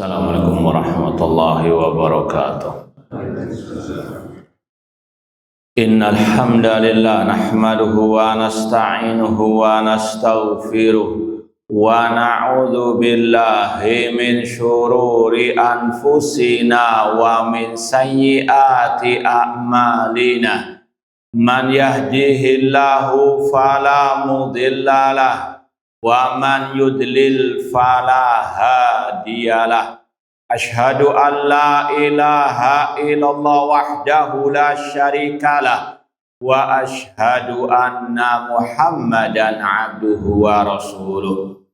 Assalamualaikum warahmatullahi wabarakatuh. Innal hamdalillah nahmaduhu wa nasta'inuhu wa nastaghfiruh wa na'udzu billahi min syururi anfusina wa min sayyiati a'malina. Man yahdihillahu fala mudhillalah wa man yudlil fala hadiyalah. Asyhadu an la ilaha illallah wahdahu la syarikalah wa asyhadu anna Muhammadan abduhu wa rasuluh.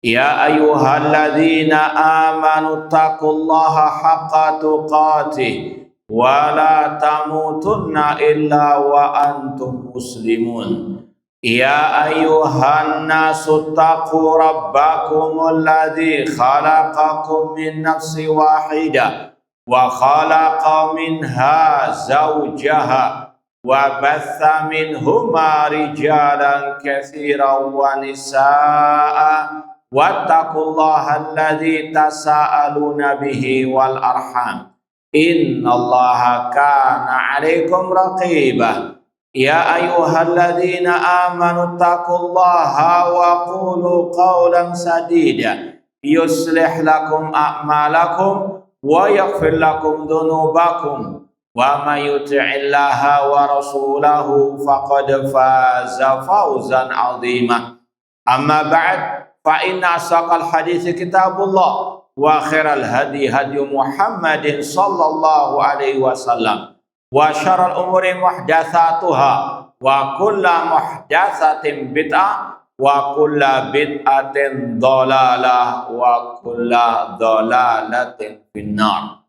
Ya ayyuhalladzina amanu taqullaha haqqa tuqatih wa la tamutunna illa wa antum muslimun. Ya ayyuhan nasu taqu rabbakumul ladzi khalaqakum min nafsin wahidah wa khalaqa minha zawjaha wa batha minhuma rijalan katsiran wa nisaa'a wattaqullaha alladzi tasaaluna bihi wal arham innallaha kana 'alaikum raqibah. Ya ayyuhalladzina amanu taqullaha wa qulu qawlan sadida yuslih lakum a'malakum wa yaghfir lakum dhunubakum wa may yuti'illaha wa rasulahu faqad faza fawzan 'azima. Amma ba'd, fa inna asaqal hadits kitabullah wa khairal hadi hadi Muhammadin sallallahu alaihi wasallam wa syarrul umuri muhdatsatuha wa kullu muhdatsatin bid'ah wa kullu bid'atin dhalalah wa kullu dhalalatin finnar.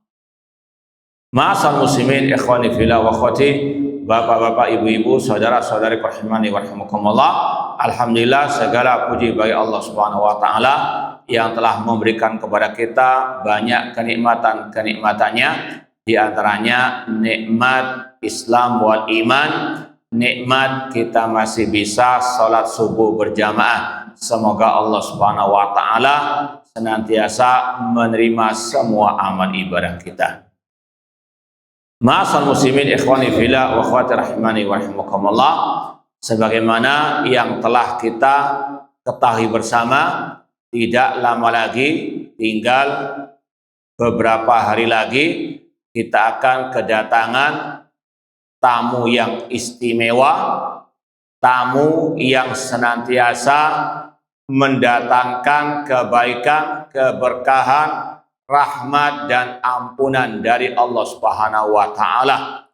Ma'asal muslimin ikhwani fillah wa akhwati, bapak-bapak, ibu-ibu, saudara-saudari rahimani wa rahimakumullah. Alhamdulillah, segala puji bagi Allah Subhanahu wa taala yang telah memberikan kepada kita banyak kenikmatan-kenikmatannya. Di antaranya nikmat Islam wal iman, nikmat kita masih bisa salat subuh berjamaah. Semoga Allah Subhanahu wa taala senantiasa menerima semua amal ibadah kita. Ma'asal muslimin ikhwani fillah wa akhwati rahimani wa rahimakumullah, sebagaimana yang telah kita ketahui bersama, tidak lama lagi, tinggal beberapa hari lagi kita akan kedatangan tamu yang istimewa, tamu yang senantiasa mendatangkan kebaikan, keberkahan, rahmat dan ampunan dari Allah Subhanahu wa taala.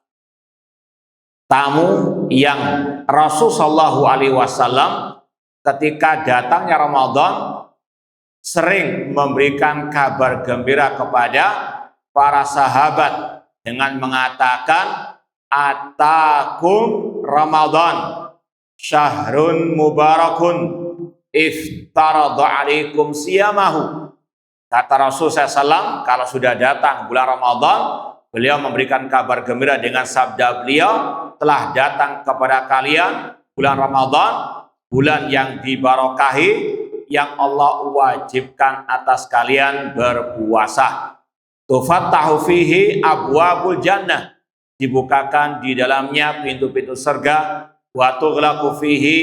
Tamu yang Rasulullah SAW ketika datangnya Ramadan sering memberikan kabar gembira kepada para sahabat dengan mengatakan, atakum Ramadan syahrun mubarakun iftaradu alaikum siyamahu. Kata Rasul SAW, kalau sudah datang bulan Ramadan, beliau memberikan kabar gembira dengan sabda beliau, telah datang kepada kalian bulan Ramadan, bulan yang dibarokahi, yang Allah wajibkan atas kalian berpuasa. Tufattahu fihi abwabul jannah, dibukakan di dalamnya pintu-pintu surga. Wa tughlaqu fihi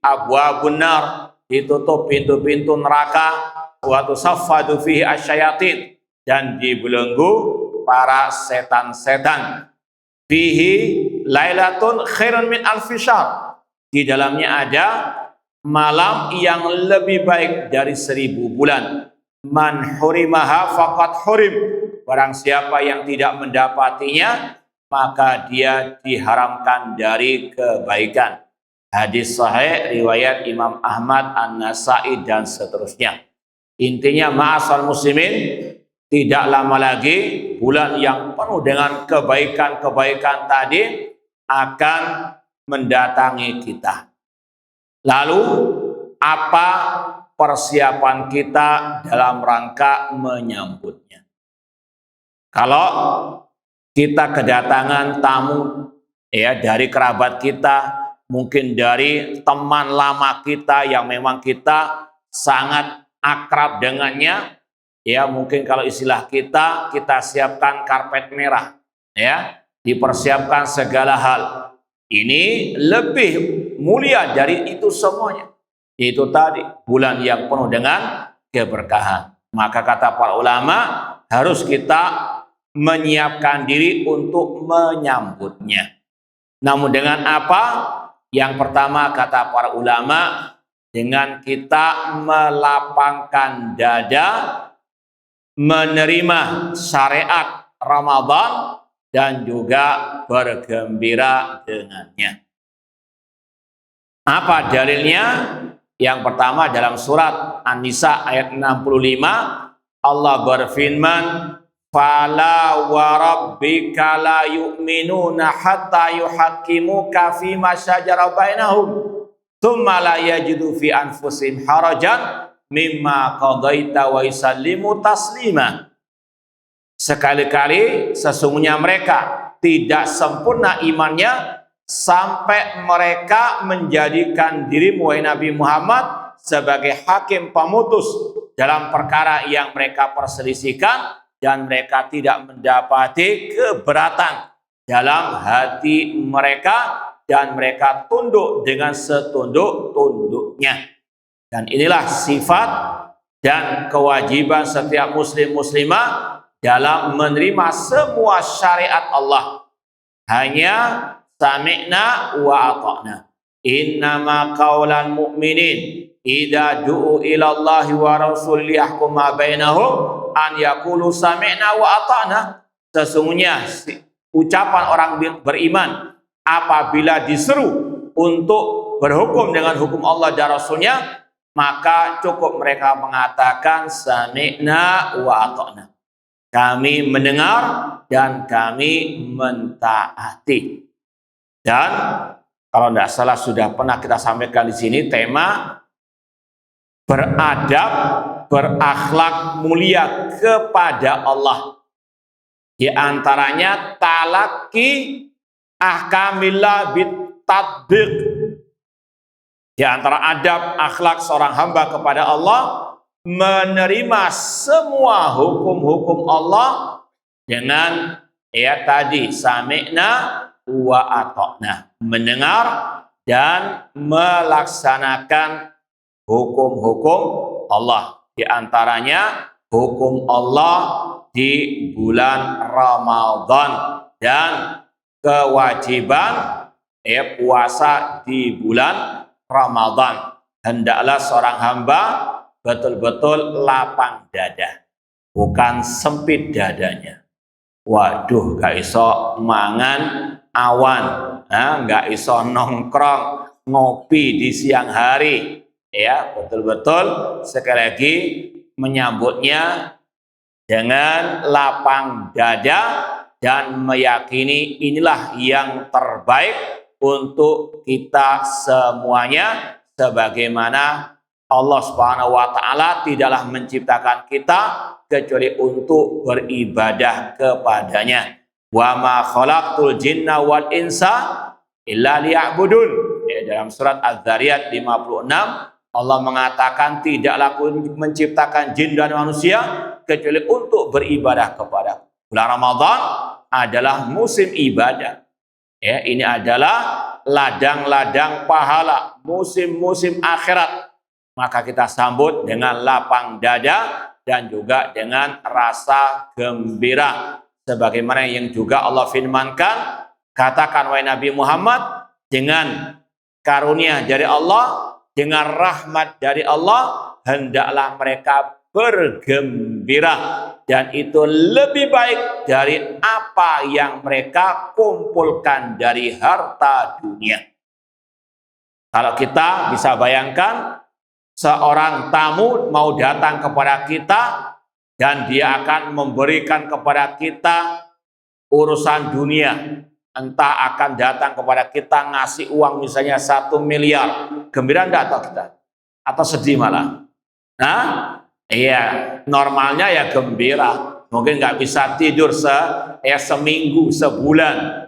abwabun nar, ditutup pintu-pintu neraka. Wa tusaffadu fihi asyayatin, dan dibelenggu para setan-setan. Fihi lailatun khairun min alfi syahr, di dalamnya ada malam yang lebih baik dari 1000 bulan. Man hurimaha faqad hurim, barang siapa yang tidak mendapatinya, maka dia diharamkan dari kebaikan. Hadis sahih riwayat Imam Ahmad, An-Nasai dan seterusnya. Intinya ma'asal muslimin, tidak lama lagi bulan yang penuh dengan kebaikan-kebaikan tadi akan mendatangi kita. Lalu apa persiapan kita dalam rangka menyambutnya? Kalau kita kedatangan tamu ya dari kerabat kita, mungkin dari teman lama kita yang memang kita sangat akrab dengannya, Ya, mungkin kalau istilah kita siapkan karpet merah, ya, dipersiapkan segala hal. Ini lebih mulia dari itu semuanya. Itu tadi bulan yang penuh dengan keberkahan. Maka kata para ulama, harus kita menyiapkan diri untuk menyambutnya. Namun dengan apa? Yang pertama kata para ulama, dengan kita melapangkan dada menerima syariat Ramadan dan juga bergembira dengannya. Apa dalilnya? Yang pertama dalam surat An-Nisa ayat 65, Allah berfirman, "Fala wa rabbika la yu'minuna hatta yuhaqqimuka fima syajara bainahum, tsumma la yajidu fi anfusihim harajan mimma qadaita wa yusallimu taslima." Sekali-kali sesungguhnya mereka tidak sempurna imannya sampai mereka menjadikan dirimu, wahai Nabi Muhammad, sebagai hakim pemutus dalam perkara yang mereka perselisihkan, dan mereka tidak mendapati keberatan dalam hati mereka, dan mereka tunduk dengan setunduk-tunduknya. Dan inilah sifat dan kewajiban setiap muslim-muslimah dalam menerima semua syariat Allah. Hanya sami'na wa ata'na. Innama qawlan mu'minin idza du'u ila Allah wa rasul liyahkuma bainahum an yaqulu sami'na wa ata'na. Sesungguhnya ucapan orang beriman apabila diseru untuk berhukum dengan hukum Allah dan Rasulnya, maka cukup mereka mengatakan sami'na wa ata'na. Kami mendengar dan kami mentaati. Dan kalau tidak salah sudah pernah kita sampaikan di sini tema beradab, berakhlak mulia kepada Allah. Di antaranya talaki ahkamillah bitatbiq. Di antara adab akhlak seorang hamba kepada Allah, menerima semua hukum-hukum Allah dengan tadi sami'na wa ata'na, mendengar dan melaksanakan hukum-hukum Allah. Di antaranya hukum Allah di bulan Ramadan dan kewajiban puasa di bulan Ramadan. Hendaklah seorang hamba betul-betul lapang dada, bukan sempit dadanya. Waduh, gak iso mangan awan, gak iso nongkrong ngopi di siang hari. Ya, betul-betul sekali lagi menyambutnya dengan lapang dada dan meyakini inilah yang terbaik untuk kita semuanya, sebagaimana Allah Subhanahu wa taala tidaklah menciptakan kita kecuali untuk beribadah kepadanya. Wa ma khalaqtul jinna wal insa illa liya'budun. Dalam surat Az-Zariyat 56 Allah mengatakan, tidaklah aku menciptakan jin dan manusia kecuali untuk beribadah kepada. Bulan Ramadan adalah musim ibadah. Ini adalah ladang-ladang pahala, musim-musim akhirat. Maka kita sambut dengan lapang dada dan juga dengan rasa gembira. Sebagaimana yang juga Allah firmankan, katakan wahai Nabi Muhammad, dengan karunia dari Allah, dengan rahmat dari Allah, hendaklah mereka bergembira. Dan itu lebih baik dari apa yang mereka kumpulkan dari harta dunia. Kalau kita bisa bayangkan, seorang tamu mau datang kepada kita dan dia akan memberikan kepada kita urusan dunia. Entah akan datang kepada kita ngasih uang misalnya 1 miliar. Gembira enggak atau kita? Atau sedih malah? Iya, normalnya ya gembira. Mungkin nggak bisa tidur seminggu, sebulan.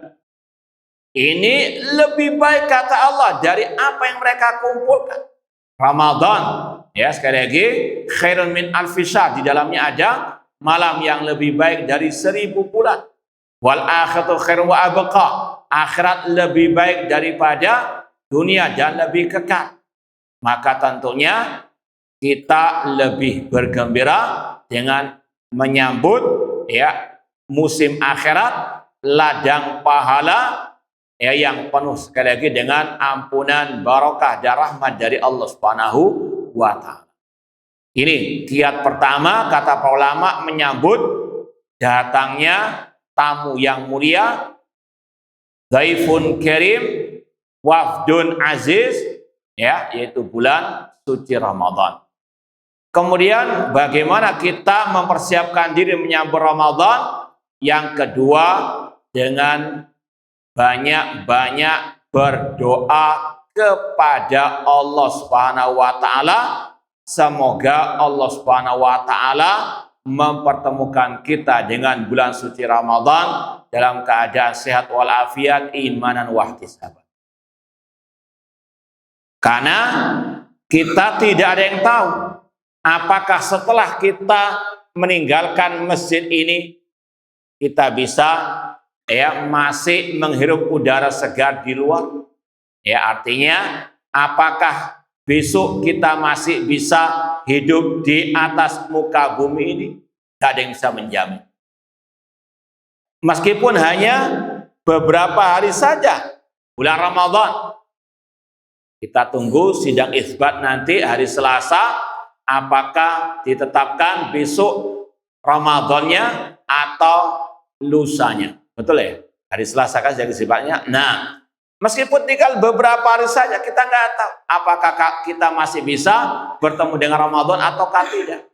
Ini lebih baik kata Allah dari apa yang mereka kumpulkan. Ramadan, ya sekali lagi, khairun min alfi syahr, di dalamnya ada malam yang lebih baik dari 1000 bulan. Wal akhiratu khairun wa abqa, akhirat lebih baik daripada dunia dan lebih kekal. Maka tentunya kita lebih bergembira dengan menyambut ya musim akhirat, ladang pahala ya yang penuh sekali lagi dengan ampunan, barokah dan rahmat dari Allah Subhanahu wa taala. Ini kiat pertama, kata para ulama, menyambut datangnya tamu yang mulia, dhaifun karim, wafdun aziz, ya, yaitu bulan suci Ramadan. Kemudian bagaimana kita mempersiapkan diri menyambut Ramadan? Yang kedua, dengan banyak-banyak berdoa kepada Allah Subhanahu wa taala. Semoga Allah Subhanahu wa taala mempertemukan kita dengan bulan suci Ramadan dalam keadaan sehat walafiat, imanan wa ihtisaban. Karena kita tidak ada yang tahu apakah setelah kita meninggalkan masjid ini kita bisa ya masih menghirup udara segar di luar. Ya, artinya apakah besok kita masih bisa hidup di atas muka bumi ini? Tidak ada yang bisa menjamin. Meskipun hanya beberapa hari saja bulan Ramadan. Kita tunggu sidang isbat nanti hari Selasa, apakah ditetapkan besok Ramadannya atau lusanya. Betul ya? Hari Selasa kan jadi sifatnya. Nah, meskipun tinggal beberapa hari saja, kita nggak tahu apakah kita masih bisa bertemu dengan Ramadan ataukah tidak.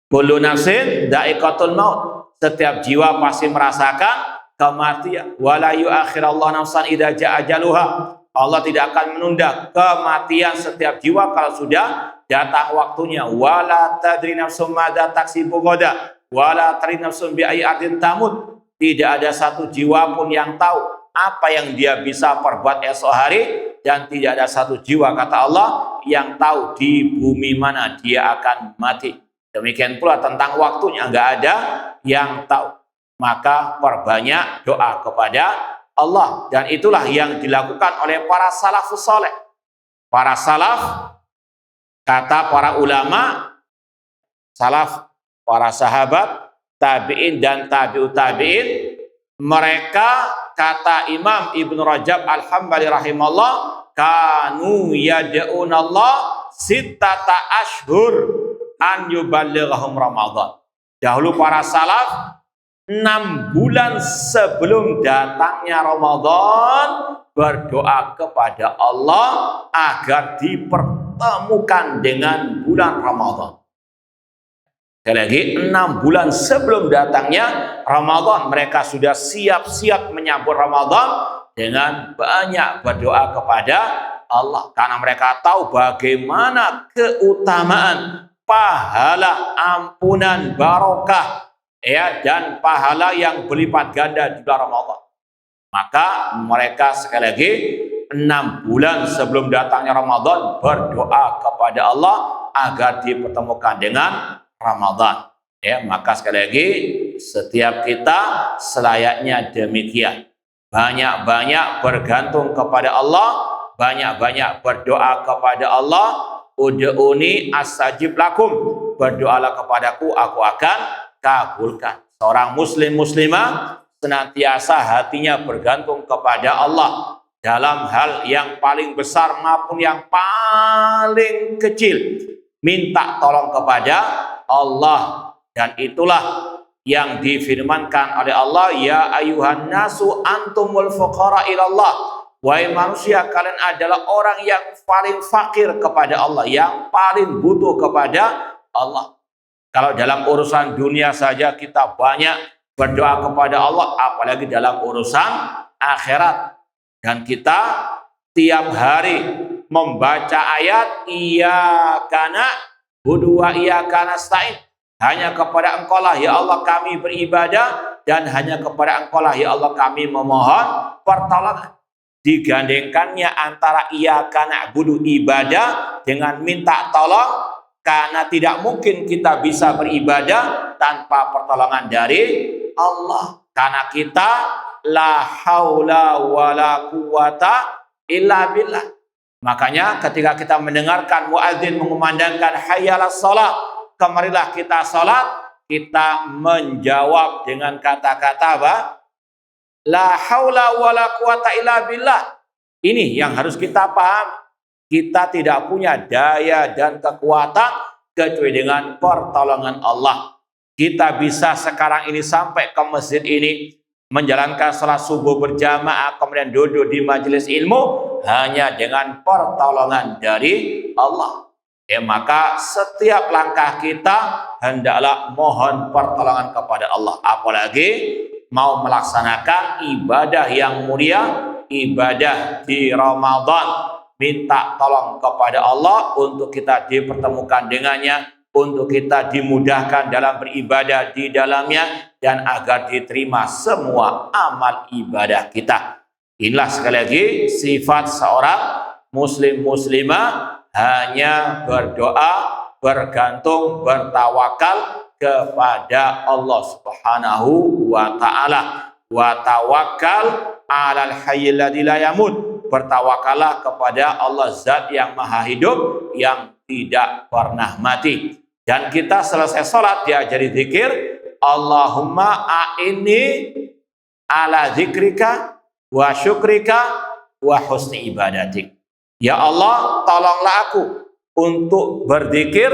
Kullu nafsin dha'iqatul maut. Setiap jiwa pasti merasakan kematian. Wala yu'akhirallahu nafsan idza ja'a ajaluha. Allah tidak akan menunda kematian setiap jiwa kalau sudah datang waktunya. Wala tadri nafsum madza taksibu ghadan. Wala tadri nafsum bi ayyi ardin tamut. Tidak ada satu jiwa pun yang tahu apa yang dia bisa perbuat esok hari, dan tidak ada satu jiwa, kata Allah, yang tahu di bumi mana dia akan mati. Demikian pula tentang waktunya, nggak ada yang tahu. Maka perbanyak doa kepada Allah, dan itulah yang dilakukan oleh para salafus saleh. Para salaf, kata para ulama, salaf, para sahabat, tabi'in dan tabi'ut tabi'in, mereka, kata Imam Ibnu Rajab Al-Hambali rahimahullah, kanu yad'unallah sittata ashhur an yuballighahum Ramadan. Dahulu para salaf 6 bulan sebelum datangnya Ramadan berdoa kepada Allah agar dipertemukan dengan bulan Ramadan. Sekali lagi, 6 bulan sebelum datangnya Ramadan mereka sudah siap-siap menyambut Ramadan dengan banyak berdoa kepada Allah, karena mereka tahu bagaimana keutamaan, pahala, ampunan, barokah ya, dan pahala yang berlipat ganda di bulan Ramadan. Maka mereka sekali lagi 6 bulan sebelum datangnya Ramadan berdoa kepada Allah agar dipertemukan dengan Ramadan. Ya, maka sekali lagi setiap kita selayaknya demikian. Banyak-banyak bergantung kepada Allah, banyak-banyak berdoa kepada Allah. Ud'uni astajib lakum. Berdoalah kepadaku, aku akan kabulkan. Seorang muslim muslimah senantiasa hatinya bergantung kepada Allah dalam hal yang paling besar maupun yang paling kecil. Minta tolong kepada Allah, dan itulah yang difirmankan oleh Allah, ya ayuhan nasu antumul fuqara ilallah. Wahai manusia, kalian adalah orang yang paling fakir kepada Allah, yang paling butuh kepada Allah. Kalau dalam urusan dunia saja kita banyak berdoa kepada Allah, apalagi dalam urusan akhirat. Dan kita tiap hari membaca ayat iyyaka na'budu wa iyyaka nasta'in. Hanya kepada Engkau lah ya Allah kami beribadah, dan hanya kepada Engkau lah ya Allah kami memohon pertolongan. digandengkannya antara iyyaka na'budu ibadah dengan minta tolong, karena tidak mungkin kita bisa beribadah tanpa pertolongan dari Allah. Karena kita la haula wala quwata illa billah. Makanya ketika kita mendengarkan muadzin mengumandangkan hayyalas shalah, kemarilah kita salat, kita menjawab dengan kata-kata apa? La haula wala quwata illa billah. Ini yang harus kita paham. Kita tidak punya daya dan kekuatan kecuali dengan pertolongan Allah. Kita bisa sekarang ini sampai ke masjid ini, menjalankan salat subuh berjamaah, kemudian duduk di majelis ilmu hanya dengan pertolongan dari Allah. Maka setiap langkah kita hendaklah mohon pertolongan kepada Allah. Apalagi mau melaksanakan ibadah yang mulia, ibadah di Ramadan. Minta tolong kepada Allah untuk kita dipertemukan dengannya, untuk kita dimudahkan dalam beribadah di dalamnya, dan agar diterima semua amal ibadah kita. Inilah sekali lagi sifat seorang muslim muslimah, hanya berdoa, bergantung, bertawakal kepada Allah Subhanahu wa ta'ala. Wa tawakkal 'alal hayyil ladzi la yamut. Bertawakallah kepada Allah Zat yang Maha Hidup, yang tidak pernah mati. Dan kita selesai sholat diajari zikir, Allahumma a'inni ala zikrika wa syukrika wa husni ibadatik. Ya Allah, tolonglah aku untuk berzikir,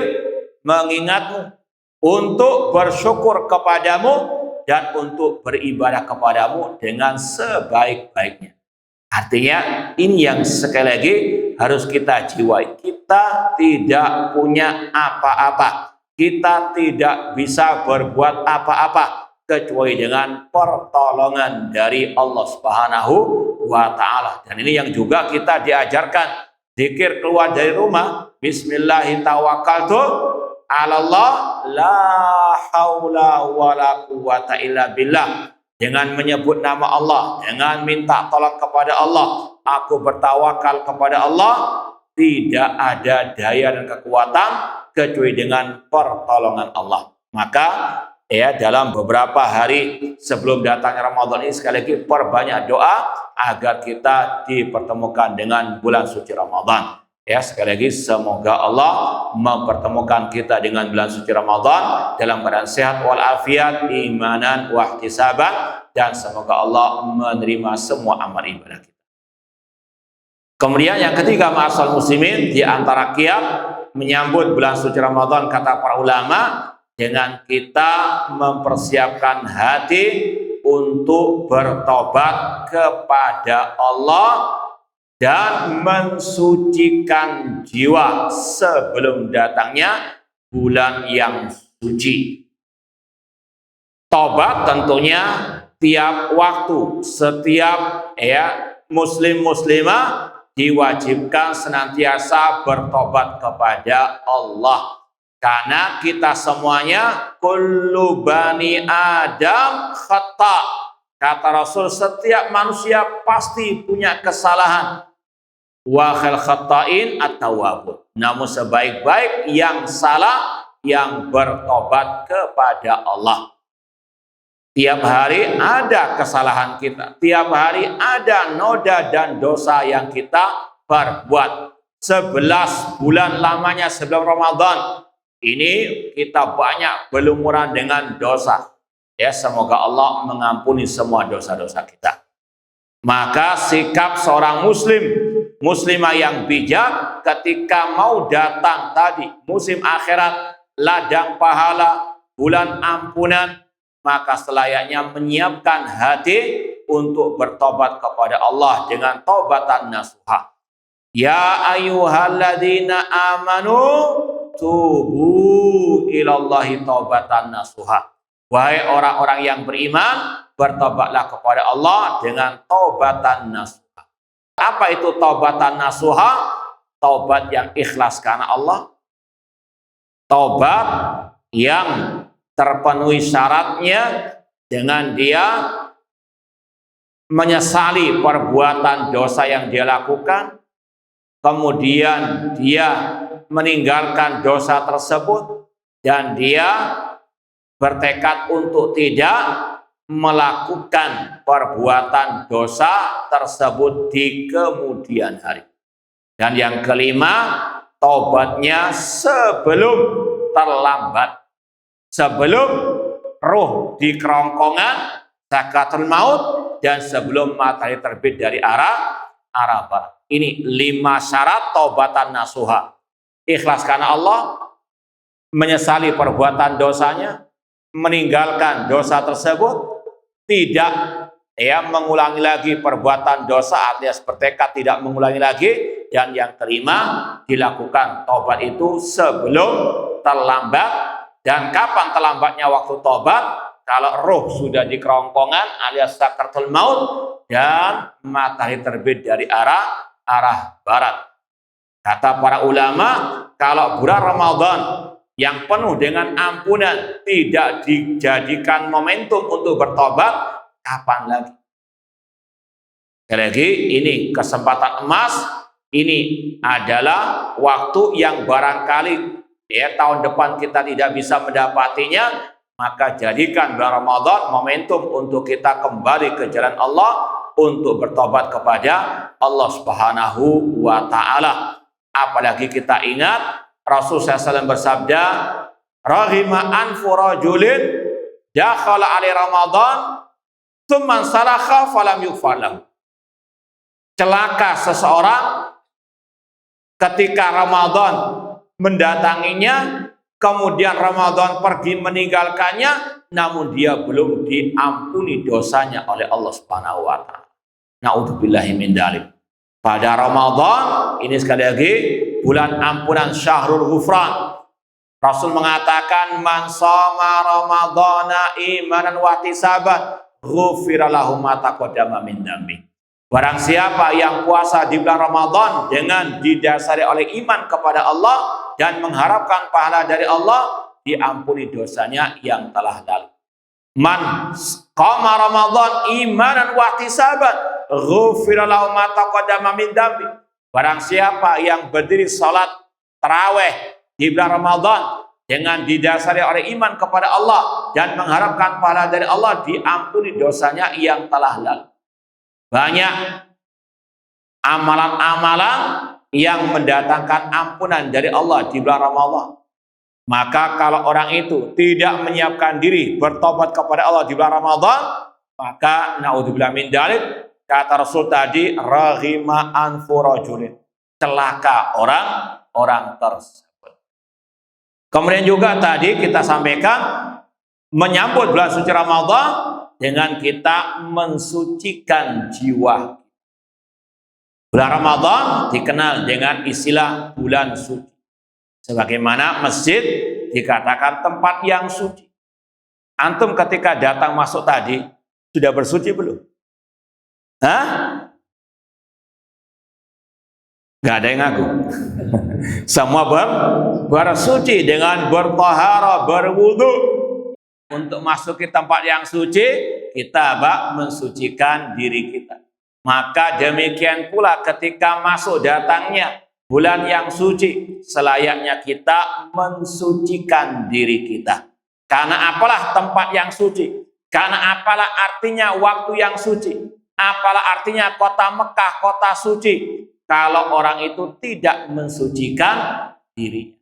mengingatmu, untuk bersyukur kepadamu, dan untuk beribadah kepadamu dengan sebaik-baiknya. Artinya ini yang sekali lagi harus kita jiwai. Kita tidak punya apa-apa. Kita tidak bisa berbuat apa-apa kecuali dengan pertolongan dari Allah Subhanahu wa ta'ala. Dan ini yang juga kita diajarkan. Zikir keluar dari rumah, bismillahirrahmanirrahim, 'alallah la haula wala quwata illa billah. Dengan menyebut nama Allah, dengan minta tolong kepada Allah, aku bertawakal kepada Allah, tidak ada daya dan kekuatan kecuali dengan pertolongan Allah. Maka dalam beberapa hari sebelum datangnya Ramadan ini, sekali lagi perbanyak doa agar kita dipertemukan dengan bulan suci Ramadan. Sekali lagi semoga Allah mempertemukan kita dengan bulan suci Ramadan dalam keadaan sehat walafiat, imanan wa ihtisaban, dan semoga Allah menerima semua amal ibadah kita. Kemudian yang ketiga, ma'asal muslimin, di antara kiat menyambut bulan suci Ramadan, kata para ulama, dengan kita mempersiapkan hati untuk bertobat kepada Allah dan mensucikan jiwa sebelum datangnya bulan yang suci. Tobat tentunya tiap waktu, setiap muslim muslimah diwajibkan senantiasa bertobat kepada Allah. Karena kita semuanya kullu bani Adam khata'. Kata Rasul, setiap manusia pasti punya kesalahan. Wa khal khata'in at-tawwabun. Namun sebaik-baik yang salah, yang bertobat kepada Allah. Tiap hari ada kesalahan kita. Tiap hari ada noda dan dosa yang kita perbuat. 11 bulan lamanya sebelum Ramadan ini kita banyak berlumuran dengan dosa. Semoga Allah mengampuni semua dosa-dosa kita. Maka sikap seorang muslim, muslimah yang bijak ketika mau datang tadi musim akhirat, ladang pahala, bulan ampunan, maka selayaknya menyiapkan hati untuk bertobat kepada Allah dengan taubatan nasuha. Ya ayyuhalladzina amanu tubu ilallahi taubatan nasuha. Wahai orang-orang yang beriman, bertobatlah kepada Allah dengan taubatan nasuha. Apa itu taubatan nasuha? Taubat yang ikhlas karena Allah. Taubat yang terpenuhi syaratnya dengan dia menyesali perbuatan dosa yang dia lakukan, kemudian dia meninggalkan dosa tersebut, dan dia bertekad untuk tidak melakukan perbuatan dosa tersebut di kemudian hari. Dan yang kelima, taubatnya sebelum terlambat, sebelum ruh di kerongkongan sakaratul maut, dan sebelum matahari terbit dari arah barat. Ini 5 syarat taubatan nasuha. Ikhlas karena Allah, menyesali perbuatan dosanya, meninggalkan dosa tersebut, tidak mengulangi lagi perbuatan dosa, alias bertekad tidak mengulangi lagi. Dan yang kelima, dilakukan taubat itu sebelum terlambat. Dan kapan terlambatnya waktu taubat? Kalau roh sudah di kerongkongan alias sakaratul maut dan matahari terbit dari arah barat. Kata para ulama, kalau bulan Ramadan yang penuh dengan ampunan tidak dijadikan momentum untuk bertobat, kapan lagi? Sekali lagi, ini kesempatan emas. Ini adalah waktu yang barangkali tahun depan kita tidak bisa mendapatinya, maka jadikan bulan Ramadan momentum untuk kita kembali ke jalan Allah, untuk bertobat kepada Allah Subhanahu wa Ta'ala. Apalagi kita ingat Rasulullah SAW bersabda, "Rahima anfu rajulin dakhala alai Ramadan tsumma salakha falam yughfar lahu." Celaka seseorang ketika Ramadan mendatanginya, kemudian Ramadan pergi meninggalkannya, namun dia belum diampuni dosanya oleh Allah Subhanahu wa Ta'ala. Na'udzubillahi min dzalik. Pada Ramadan ini, sekali lagi, bulan ampunan, syahrul ghufran. Rasul mengatakan, "Man shoma ramadhana imanan wa ihtisaban, ghufira lahu ma taqaddama min dzambi." Barang siapa yang puasa di bulan Ramadan dengan didasari oleh iman kepada Allah dan mengharapkan pahala dari Allah, diampuni dosanya yang telah lalu. Man qama Ramadan imanan wa ihtisaban, ghufira lahu ma taqaddama min dzambi. Barang siapa yang berdiri salat tarawih di bulan Ramadan dengan didasari oleh iman kepada Allah dan mengharapkan pahala dari Allah, diampuni dosanya yang telah lalu. Banyak amalan-amalan yang mendatangkan ampunan dari Allah di bulan Ramadan. Maka kalau orang itu tidak menyiapkan diri bertobat kepada Allah di bulan Ramadan, maka naudzubillah min dzalik, kata Rasul tadi, raghima anfu rajulin, celaka orang tersebut. Kemudian juga tadi kita sampaikan, menyambut bulan suci Ramadan dengan kita mensucikan jiwa. Bulan Ramadan dikenal dengan istilah bulan suci. Sebagaimana masjid dikatakan tempat yang suci. Antum ketika datang masuk tadi, sudah bersuci belum? Hah? Gak ada yang ngaku. Semua bersuci dengan bertahara, berwudu. Untuk masuk ke tempat yang suci, kita mensucikan diri kita. Maka demikian pula ketika masuk datangnya bulan yang suci, selayaknya kita mensucikan diri kita. Karena apalah tempat yang suci? Karena apalah artinya waktu yang suci? Apalah artinya kota Mekah, kota suci? Kalau orang itu tidak mensucikan diri.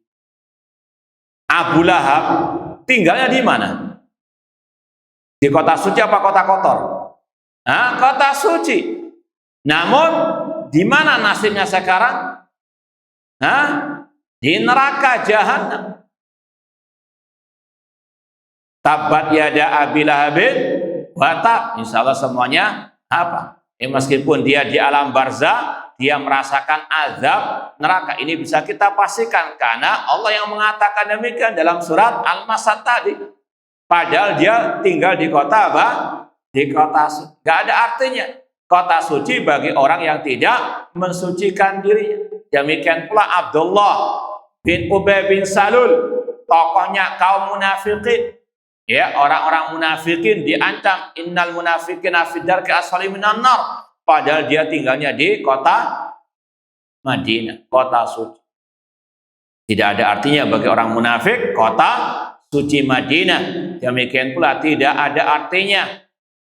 Abu Lahab tinggalnya di mana? Di kota suci apa kota kotor? Nah, kota suci. Namun di mana nasibnya sekarang? Nah, di neraka jahanam. Tabat yada Abi Lahabin wa tab. Insyaallah semuanya apa? Meskipun dia di alam barzah, dia merasakan azab neraka. Ini bisa kita pastikan karena Allah yang mengatakan demikian dalam surat Al-Masad tadi. Padahal dia tinggal di kota apa? Di kota suci. Gak ada artinya kota suci bagi orang yang tidak mensucikan dirinya. Demikian pula Abdullah bin Ubay bin Salul, tokohnya kaum munafikin. Ya, orang-orang munafikin diancam innal munafiqina fi darki asfali minan nar. Padahal dia tinggalnya di kota Madinah, kota suci. Tidak ada artinya bagi orang munafik kota suci Madinah. Demikian pula tidak ada artinya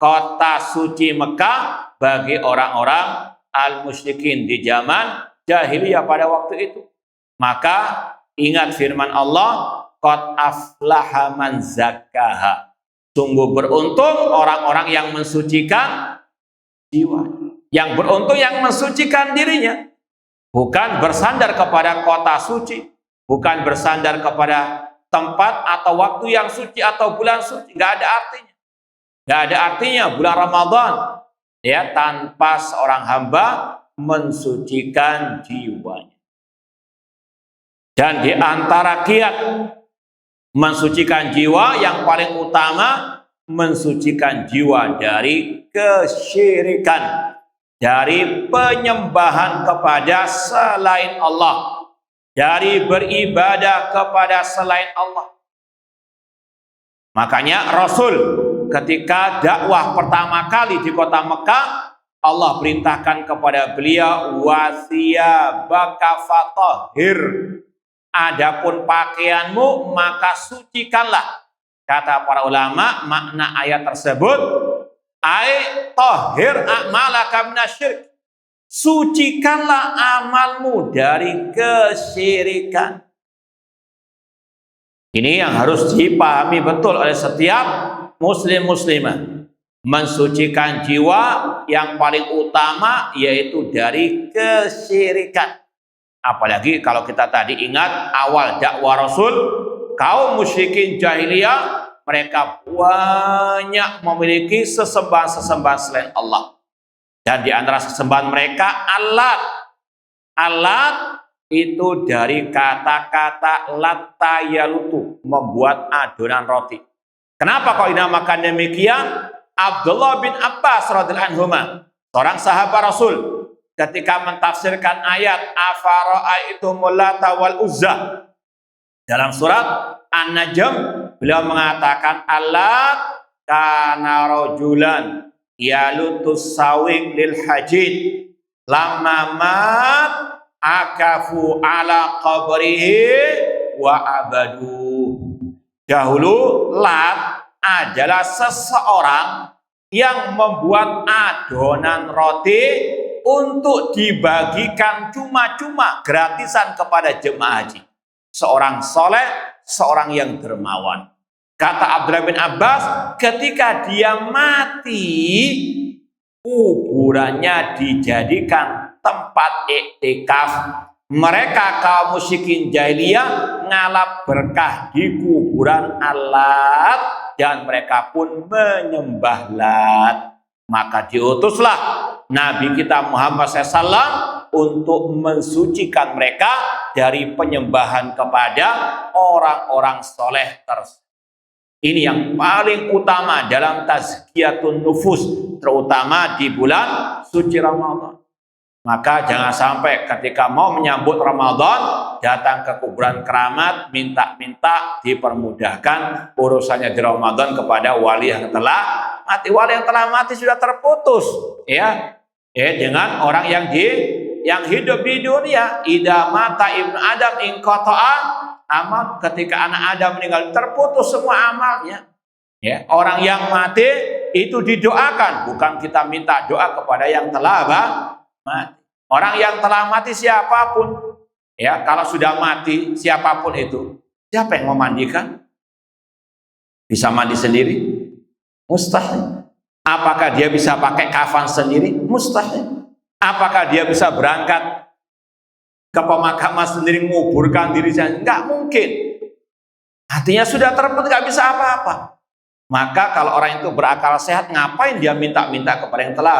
kota suci Mekah bagi orang-orang al-musyrikin di zaman jahiliyah pada waktu itu. Maka ingat firman Allah, qad aflaha man zakkaha. Sungguh beruntung orang-orang yang mensucikan jiwa. Yang beruntung yang mensucikan dirinya. Bukan bersandar kepada kota suci, bukan bersandar kepada tempat atau waktu yang suci atau bulan suci. Nggak ada artinya. Nggak ada artinya bulan Ramadan ya tanpa seorang hamba mensucikan jiwanya. Dan di antara kiat mensucikan jiwa yang paling utama, mensucikan jiwa dari kesyirikan, dari penyembahan kepada selain Allah, dari beribadah kepada selain Allah. Makanya Rasul ketika dakwah pertama kali di kota Mekah, Allah perintahkan kepada beliau, wasiyabaka fatahhir. Adapun pakaianmu maka sucikanlah. Kata para ulama, makna ayat tersebut ai tahhir a'malaka minasyirik. Sucikanlah amalmu dari kesyirikan. Ini yang harus dipahami betul oleh setiap muslim-muslimah. Mensucikan jiwa yang paling utama yaitu dari kesyirikan. Apalagi kalau kita tadi ingat awal dakwah Rasul, kaum musyrikin jahiliyah mereka banyak memiliki sesembahan-sesembahan selain Allah. Dan di antara sesembahan mereka alat. Alat itu dari kata-kata latta yalutu, membuat adonan roti. Kenapa kok dinamakan demikian? Abdullah bin Abbas radhiyallahu anhu, seorang sahabat Rasul, ketika mentafsirkan ayat afara'aitumul lata wal uzza dalam surat An-Najm, beliau mengatakan alat kana rajulan yalutus sawing lil hajid lamma mat akafu ala qabrihi wa abadu. Dahulu Lat adalah seseorang yang membuat adonan roti untuk dibagikan cuma-cuma gratisan kepada jemaah haji. Seorang soleh, seorang yang dermawan. Kata Abdullah bin Abbas, ketika dia mati, kuburannya dijadikan tempat iktikaf. Mereka kaum musyrikin jahiliyah ngalap berkah di kuburan Lat dan mereka pun menyembah Lat. Maka diutuslah Nabi kita Muhammad SAW untuk mensucikan mereka dari penyembahan kepada orang-orang soleh tersebut. Ini yang paling utama dalam tazkiyatun nufus, terutama di bulan suci Ramadan. Maka jangan sampai ketika mau menyambut Ramadan datang ke kuburan keramat minta-minta dipermudahkan urusannya di Ramadan kepada wali yang telah mati. Wali yang telah mati sudah terputus ya dengan orang yang hidup di dunia. Idza mata ibnu Adam inqata'a amal. Ketika anak Adam meninggal terputus semua amalnya. Ya, orang yang mati itu didoakan, bukan kita minta doa kepada yang telah mati. Orang yang telah mati siapapun, ya kalau sudah mati siapapun itu, siapa yang memandikan? Bisa mandi sendiri? Mustahil. Apakah dia bisa pakai kafan sendiri? Mustahil. Apakah dia bisa berangkat ke pemakaman sendiri menguburkan diri sendiri? Enggak mungkin. Hatinya sudah terputus, nggak bisa apa-apa. Maka kalau orang itu berakal sehat, ngapain dia minta-minta kepada yang telah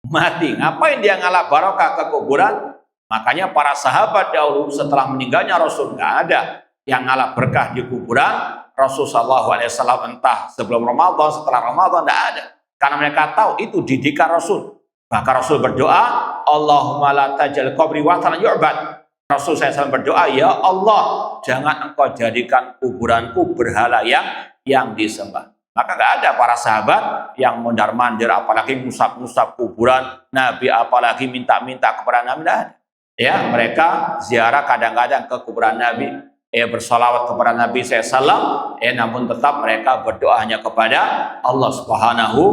mati? Ngapain dia ngalap barokah ke kuburan? Makanya para sahabat dahulu setelah meninggalnya Rasul nggak ada yang ngalap berkah di kuburan Rasul sallallahu alaihi wasallam, entah sebelum Ramadan, setelah Ramadan, nggak ada. Karena mereka tahu itu didikan Rasul. Maka Rasul berdoa, Allahumma la tajal qabri watanan yu'bad. Rasul SAW berdoa, ya Allah, jangan engkau jadikan kuburanku berhala yang yang disembah. Maka nggak ada para sahabat yang mondar-mandir, apalagi ngusap-ngusap kuburan Nabi, apalagi minta-minta kepada Nabi. Tidak ada. Ya, mereka ziarah kadang-kadang ke kuburan Nabi, bersolawat kepada Nabi SAW, namun tetap mereka berdoa hanya kepada Allah Subhanahu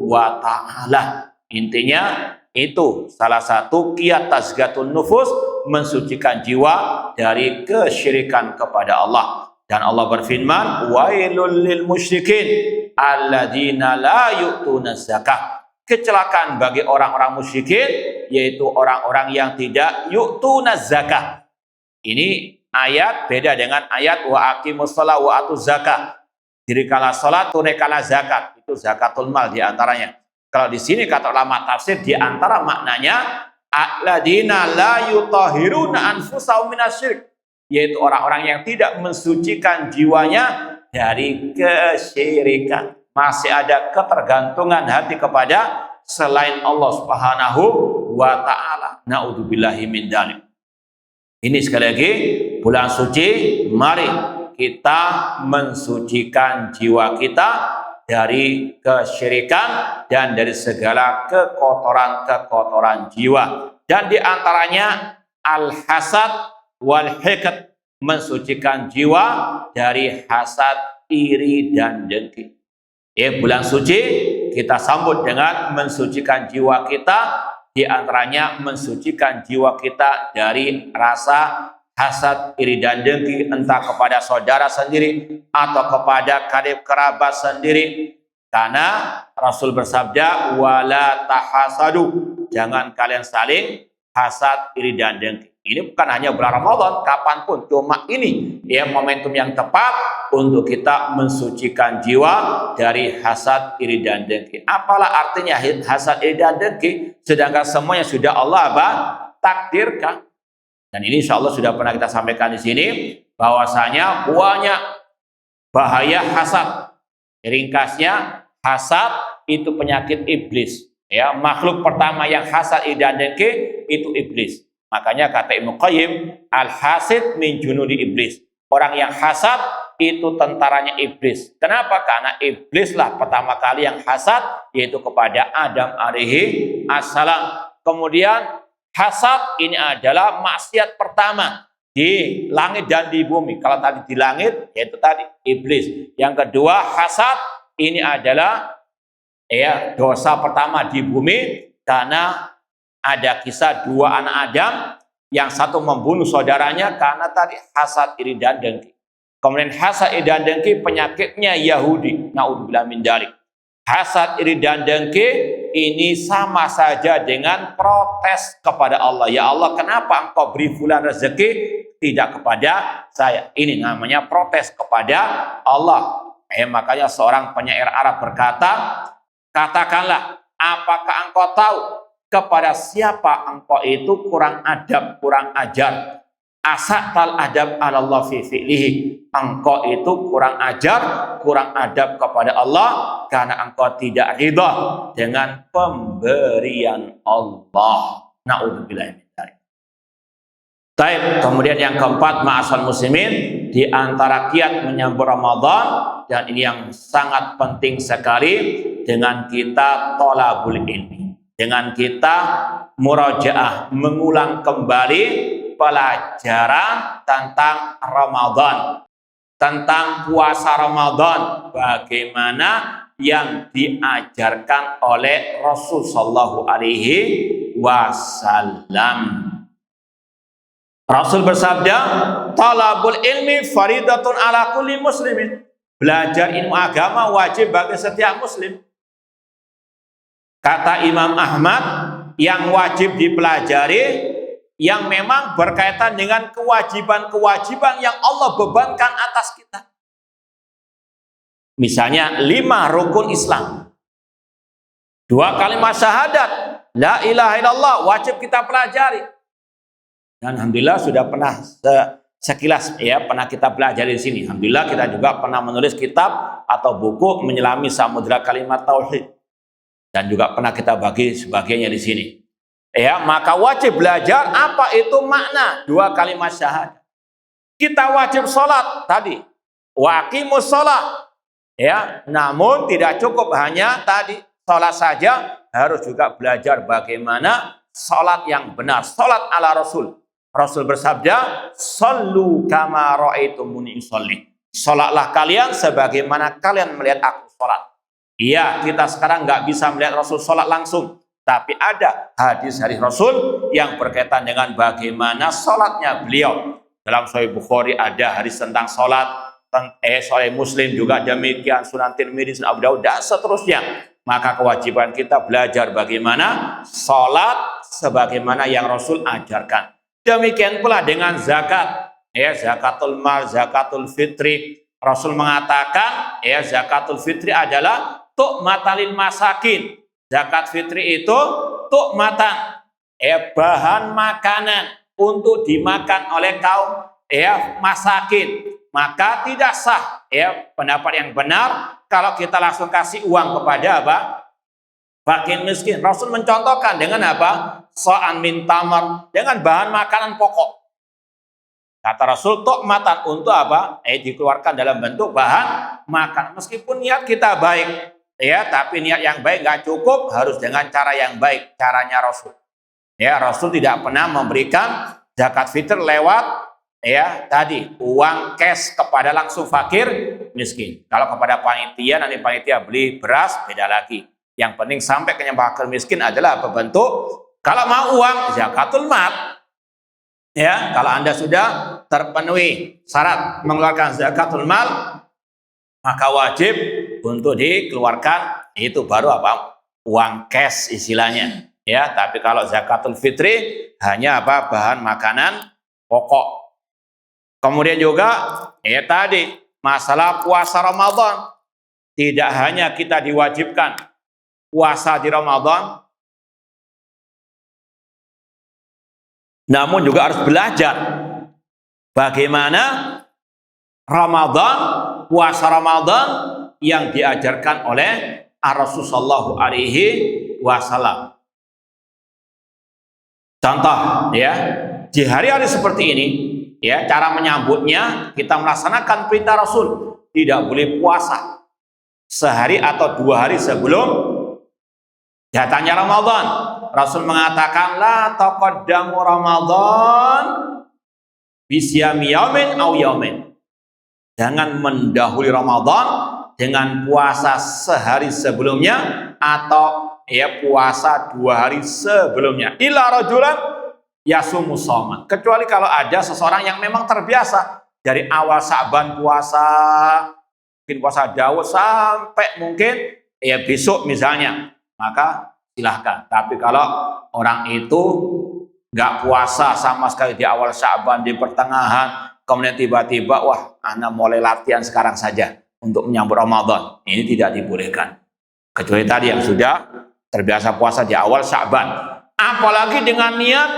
wa Ta'ala. Intinya itu salah satu kiat tazkiyatun nufus, mensucikan jiwa dari kesyirikan kepada Allah. Dan Allah berfirman, wailul lil musyrikin alladzina la yu'tuna zakah. Kecelakaan bagi orang-orang musyrikin, yaitu orang-orang yang tidak yu'tuna zakah. Ini ayat beda dengan ayat wa aqimus shalah wa atuz zakah. Dirikanlah salat, tunaikanlah zakat. Itu zakatul mal di antaranya. Kalau di sini kata ulama tafsir, di antara maknanya alladzina la yutahhiruna anfusahum minasyirik, yaitu orang-orang yang tidak mensucikan jiwanya dari kesyirikan. Masih ada ketergantungan hati kepada selain Allah Subhanahu wa Ta'ala. Na'udzubillahi min dzalik. Ini sekali lagi bulan suci, mari kita mensucikan jiwa kita dari kesyirikan dan dari segala kekotoran-kekotoran jiwa. Dan di antaranya al-hasad wal hiqd, mensucikan jiwa dari hasad, iri dan dengki. Bulan suci kita sambut dengan mensucikan jiwa kita, di antaranya mensucikan jiwa kita dari rasa hasad, iri dan dengki, entah kepada saudara sendiri atau kepada karib kerabat sendiri. Karena Rasul bersabda, wala tahasadu, jangan kalian saling hasad, iri dan dengki. Ini bukan hanya bulan Ramadan, kapanpun, cuma ini momentum yang tepat untuk kita mensucikan jiwa dari hasad, iri dan dengki. Apalah artinya hasad, iri dan dengki, sedangkan semuanya sudah Allah takdirkan. Dan ini insya Allah sudah pernah kita sampaikan di sini, bahwasanya banyak bahaya hasad. Ringkasnya, hasad itu penyakit iblis. Makhluk pertama yang hasad, iri dan dengki itu iblis. Makanya kata Ibnu Qayyim, al-hasid min junudi iblis. Orang yang hasad itu tentaranya iblis. Kenapa? Karena iblislah pertama kali yang hasad, yaitu kepada Adam alaihi assalam. Kemudian hasad ini adalah maksiat pertama di langit dan di bumi. Kalau tadi di langit, yaitu tadi iblis. Yang kedua, hasad ini adalah dosa pertama di bumi, karena ada kisah dua anak Adam, yang satu membunuh saudaranya karena tadi hasad, iri dan dengki. Kemudian hasad, iri dan dengki penyakitnya Yahudi. Na'udzubillah min dzalik. Hasad, iri dan dengki ini sama saja dengan protes kepada Allah. Ya Allah, kenapa engkau beri fulan rezeki, tidak kepada saya? Ini namanya protes kepada Allah. Makanya seorang penyair Arab berkata, katakanlah, apakah engkau tahu kepada siapa engkau itu kurang adab, kurang ajar? Asatal adab Allah fi fi'lihi. Engkau itu kurang ajar, kurang adab kepada Allah karena engkau tidak ridha dengan pemberian Allah. Na'udzubillah min dzalik. Baik, kemudian yang keempat, ma'asal muslimin, di antara kiat menyambut Ramadan, dan ini yang sangat penting sekali, dengan kita thalabul ilmi. Dengan kita murajaah, mengulang kembali pelajaran tentang Ramadan, tentang puasa Ramadan, bagaimana yang diajarkan oleh Rasul sallallahu alaihi wasallam. Rasul bersabda, talabul ilmi faridatun ala kulli muslimin. Belajar ilmu agama wajib bagi setiap muslim. Kata Imam Ahmad, yang wajib dipelajari, yang memang berkaitan dengan kewajiban-kewajiban yang Allah bebankan atas kita. Misalnya 5 rukun Islam, 2 kalimat syahadat, la ilaha illallah, wajib kita pelajari. Dan alhamdulillah sudah pernah sekilas pernah kita pelajari di sini. Alhamdulillah kita juga pernah menulis kitab atau buku menyelami samudra kalimat tauhid. Dan juga pernah kita bagi sebagainya di sini. Maka wajib belajar apa itu makna 2 kalimat syahadat. Kita wajib sholat tadi. Wa aqimus sholat. Ya, namun tidak cukup hanya tadi sholat saja, harus juga belajar bagaimana sholat yang benar, sholat ala Rasul. Rasul bersabda, "Shallu kama ra'aitumuni usolli." Sholatlah kalian sebagaimana kalian melihat aku sholat. Iya, kita sekarang nggak bisa melihat Rasul sholat langsung, tapi ada hadis-hadis Rasul yang berkaitan dengan bagaimana sholatnya beliau. Dalam Sahih Bukhari ada hadis tentang sholat, Sahih Muslim juga demikian, Sunan Tirmidzi, Sunan Abu Daud, dan seterusnya. Maka kewajiban kita belajar bagaimana sholat sebagaimana yang Rasul ajarkan. Demikian pula dengan zakat, ya, zakatul mal, zakatul fitri. Rasul mengatakan, ya, zakatul fitri adalah tu'matalil masakin. Zakat fitri itu tu'matan, ya, bahan makanan untuk dimakan oleh kaum, ya, masakin. Maka tidak sah, ya, pendapat yang benar kalau kita langsung kasih uang kepada apa? Fakir miskin. Rasul mencontohkan dengan apa? So'an min tamar, dengan bahan makanan pokok. Kata Rasul, tu'matan, untuk apa? Dikeluarkan dalam bentuk bahan makan. Meskipun niat kita baik, ya, tapi niat yang baik nggak cukup, harus dengan cara yang baik, caranya Rasul. Ya, Rasul tidak pernah memberikan zakat fitr lewat, ya, tadi uang cash kepada langsung fakir miskin. Kalau kepada panitia, nanti panitia beli beras, beda lagi. Yang penting sampai ke fakir miskin adalah bentuk. Kalau mau uang, zakatul mal. Ya, kalau Anda sudah terpenuhi syarat mengeluarkan zakatul mal, maka wajib untuk dikeluarkan, itu baru apa? Uang cash istilahnya. Ya, tapi kalau zakatul fitri hanya apa? Bahan makanan pokok. Kemudian juga, ya tadi masalah puasa Ramadan, tidak hanya kita diwajibkan puasa di Ramadan, namun juga harus belajar bagaimana Ramadan, puasa Ramadan yang diajarkan oleh Rasulullah Shallallahu Alaihi Wasallam. Contoh, ya, di hari-hari seperti ini, ya, cara menyambutnya kita melaksanakan perintah Rasul, tidak boleh puasa sehari atau 2 hari sebelum datangnya Ramadan. Rasul mengatakan, la taqaddamu Ramadan bisyami yaumin aw yaumin. Jangan mendahului Ramadan dengan puasa sehari sebelumnya atau, ya, puasa 2 hari sebelumnya. Illa rajulan yasumu shawman. Kecuali kalau ada seseorang yang memang terbiasa dari awal Sa'ban puasa, mungkin puasa Daud sampai mungkin, ya, besok misalnya, maka silahkan. Tapi kalau orang itu nggak puasa sama sekali di awal Sa'ban, di pertengahan, kemudian tiba-tiba, wah, anak mulai latihan sekarang saja untuk menyambut Ramadan, ini tidak dibolehkan. Kecuali tadi yang sudah terbiasa puasa di awal Sa'ban. Apalagi dengan niat,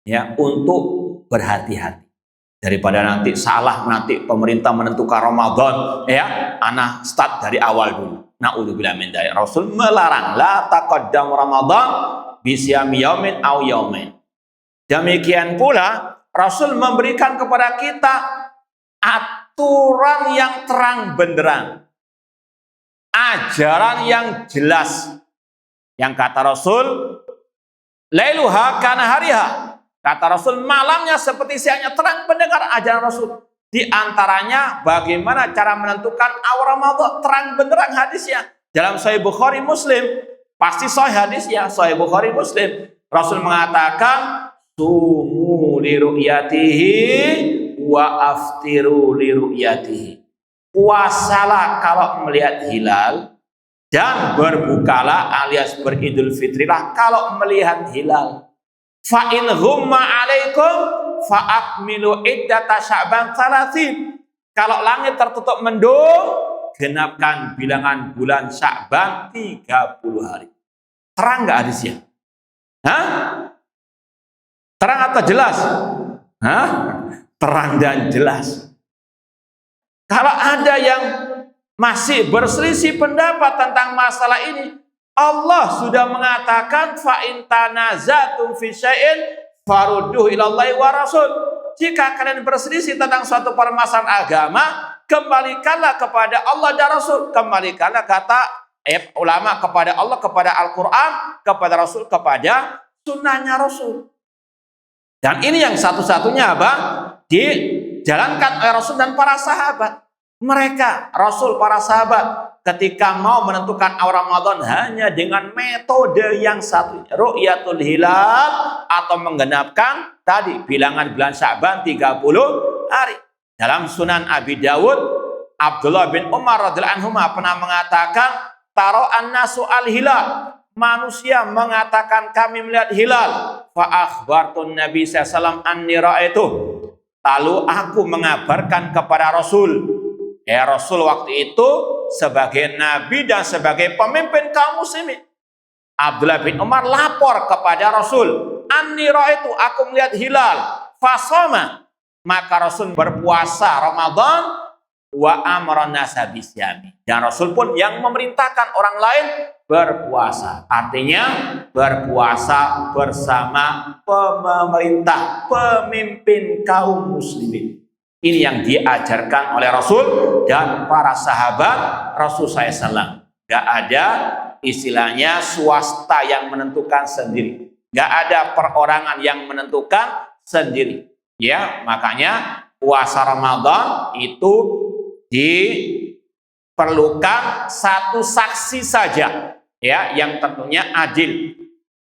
ya, untuk berhati-hati. Daripada nanti salah, nanti pemerintah menentukan Ramadan, ya, anak start dari awal dulu. Na'udzubillah min dzalik. Rasul melarang, la taqaddam Ramadan bisyami yaumin aw yaumin. Demikian pula Rasul memberikan kepada kita aturan yang terang benderang, ajaran yang jelas. Yang kata Rasul, lailuha kana hariha. Kata Rasul, malamnya seperti siangnya, terang benderang ajaran Rasul. Di antaranya bagaimana cara menentukan awal Ramadan, terang benderang hadisnya. Dalam Sahih Bukhari Muslim, pasti sahih hadisnya, Sahih Bukhari Muslim. Rasul mengatakan, sumu li ru'yatihi wa aftiru li ru'yatihi. Puasalah kalau melihat hilal, dan berbukalah alias beridul fitrilah kalau melihat hilal. Fa in ghumma alaikum fa akmilu iddata Sya'ban 30. Kalau langit tertutup mendung, genapkan bilangan bulan Sya'ban 30 hari. Terang enggak hadisnya? Hah? Terang atau jelas? Hah? Terang dan jelas. Kalau ada yang masih berselisih pendapat tentang masalah ini, Allah sudah mengatakan, fa in tanazatum fi syai'in farudduhu ilallahi wa rasul. Jika kalian berselisih tentang suatu permasalahan agama, kembalikanlah kepada Allah dan Rasul. Kembalikanlah kata ulama kepada Allah, kepada Al-Quran, kepada Rasul, kepada sunnahnya Rasul. Dan ini yang satu-satunya apa? Dijalankan oleh Rasul dan para sahabat. Mereka, Rasul, para sahabat, ketika mau menentukan awal Ramadan hanya dengan metode yang satu, ru'yatul hilal, atau menggenapkan tadi bilangan bulan Sya'ban 30 hari. Dalam Sunan Abi Dawud, Abdullah bin Umar radhiyallahu anhu pernah mengatakan, taro'an nasu al-hilal, manusia mengatakan kami melihat hilal, fa akhbartun Nabi sallallahu alaihi wasallam anni ra'aitu, lalu aku mengabarkan kepada Rasul. Rasul waktu itu sebagai nabi dan sebagai pemimpin kaum muslimin. Abdullah bin Umar lapor kepada Rasul, anni ra'aitu, aku melihat hilal, fasoma, maka Rasul berpuasa Ramadan, wa amran nasa bisyami, dan Rasul pun yang memerintahkan orang lain berpuasa. Artinya berpuasa bersama pemerintah, pemimpin kaum muslimin. Ini yang diajarkan oleh Rasul dan para sahabat Rasul SAW. Gak ada istilahnya swasta yang menentukan sendiri. Gak ada perorangan yang menentukan sendiri. Ya, makanya puasa Ramadan itu diperlukan satu saksi saja, ya, yang tentunya adil.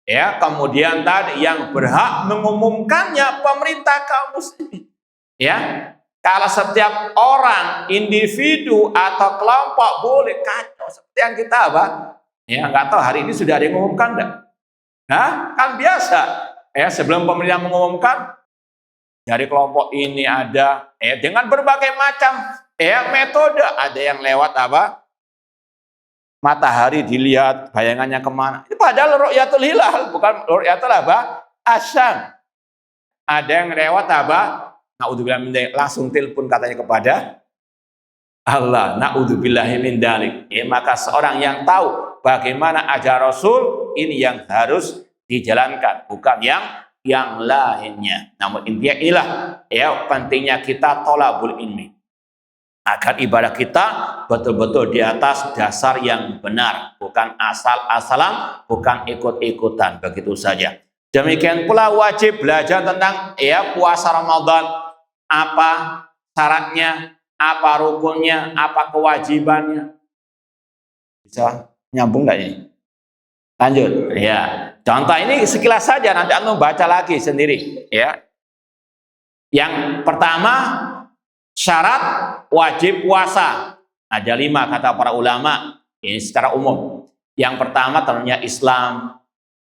Ya, kemudian tadi yang berhak mengumumkannya pemerintah kaum muslimin. Ya, kalau setiap orang, individu atau kelompok boleh kacau seperti yang kita apa? Ya, nggak tahu hari ini sudah ada yang mengumumkan enggak? Nah, kan biasa. Ya, sebelum pemerintah mengumumkan, dari kelompok ini ada, dengan berbagai macam metode. Ada yang lewat apa? Matahari dilihat, bayangannya kemana? Itu padahal ru'yatul hilal, bukan ru'yatul apa? Asyam. Ada yang lewat apa? Na'udzubillah min dzalik, langsung telepon katanya kepada Allah. Na'udzubillahi min dzalik. Maka seorang yang tahu bagaimana ajaran Rasul, ini yang harus dijalankan, bukan yang lainnya. Namun intinya ilah, pentingnya kita thalabul ilmi, agar ibadah kita betul-betul di atas dasar yang benar, bukan asal-asalan, bukan ikut-ikutan, begitu saja. Demikian pula wajib belajar tentang puasa Ramadan. Apa syaratnya, apa rukunnya, apa kewajibannya. Bisa nyambung nggak ini? Lanjut. Ya, contoh ini sekilas saja, nanti Anda baca lagi sendiri. Ya. Yang pertama, syarat wajib puasa. Ada 5 kata para ulama. Ini secara umum. Yang pertama tentunya Islam,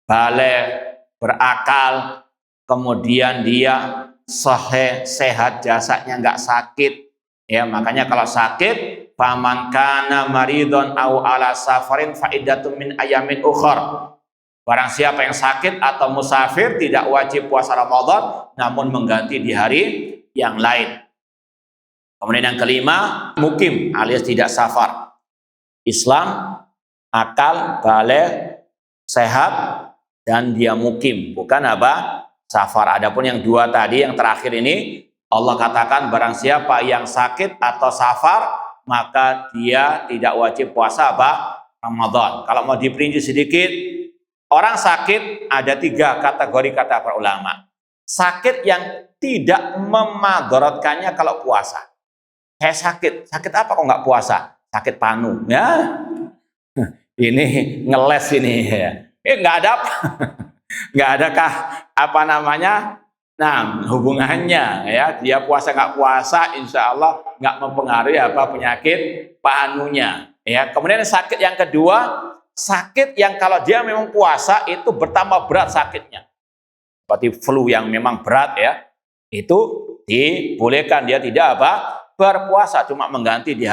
baligh, berakal, kemudian dia sahih, sehat, jasadnya nggak sakit. Ya, makanya kalau sakit, faman kana maridon au ala safarin fa iddatun min ayamin ukhar. Barang siapa yang sakit atau musafir tidak wajib puasa Ramadan, namun mengganti di hari yang lain. Kemudian yang kelima, mukim alias tidak safar. Islam, akal, baligh, sehat, dan dia mukim, bukan apa? Safar. Adapun yang 2 tadi, yang terakhir ini, Allah katakan barang siapa yang sakit atau safar, maka dia tidak wajib puasa apa? Ramadan. Kalau mau diperinci sedikit, orang sakit ada 3 kategori kata para ulama. Sakit yang tidak memadorotkannya kalau puasa. Saya sakit apa kok nggak puasa? Sakit panu, ya. Ini ngeles ini ya. Nggak ada apa. Nggak adakah apa namanya? Nah, hubungannya ya, dia puasa nggak puasa, insya Allah nggak mempengaruhi apa penyakit panunya. Ya, kemudian sakit yang kedua, sakit yang kalau dia memang puasa itu bertambah berat sakitnya, seperti flu yang memang berat ya, itu dibolehkan dia tidak apa berpuasa, cuma mengganti di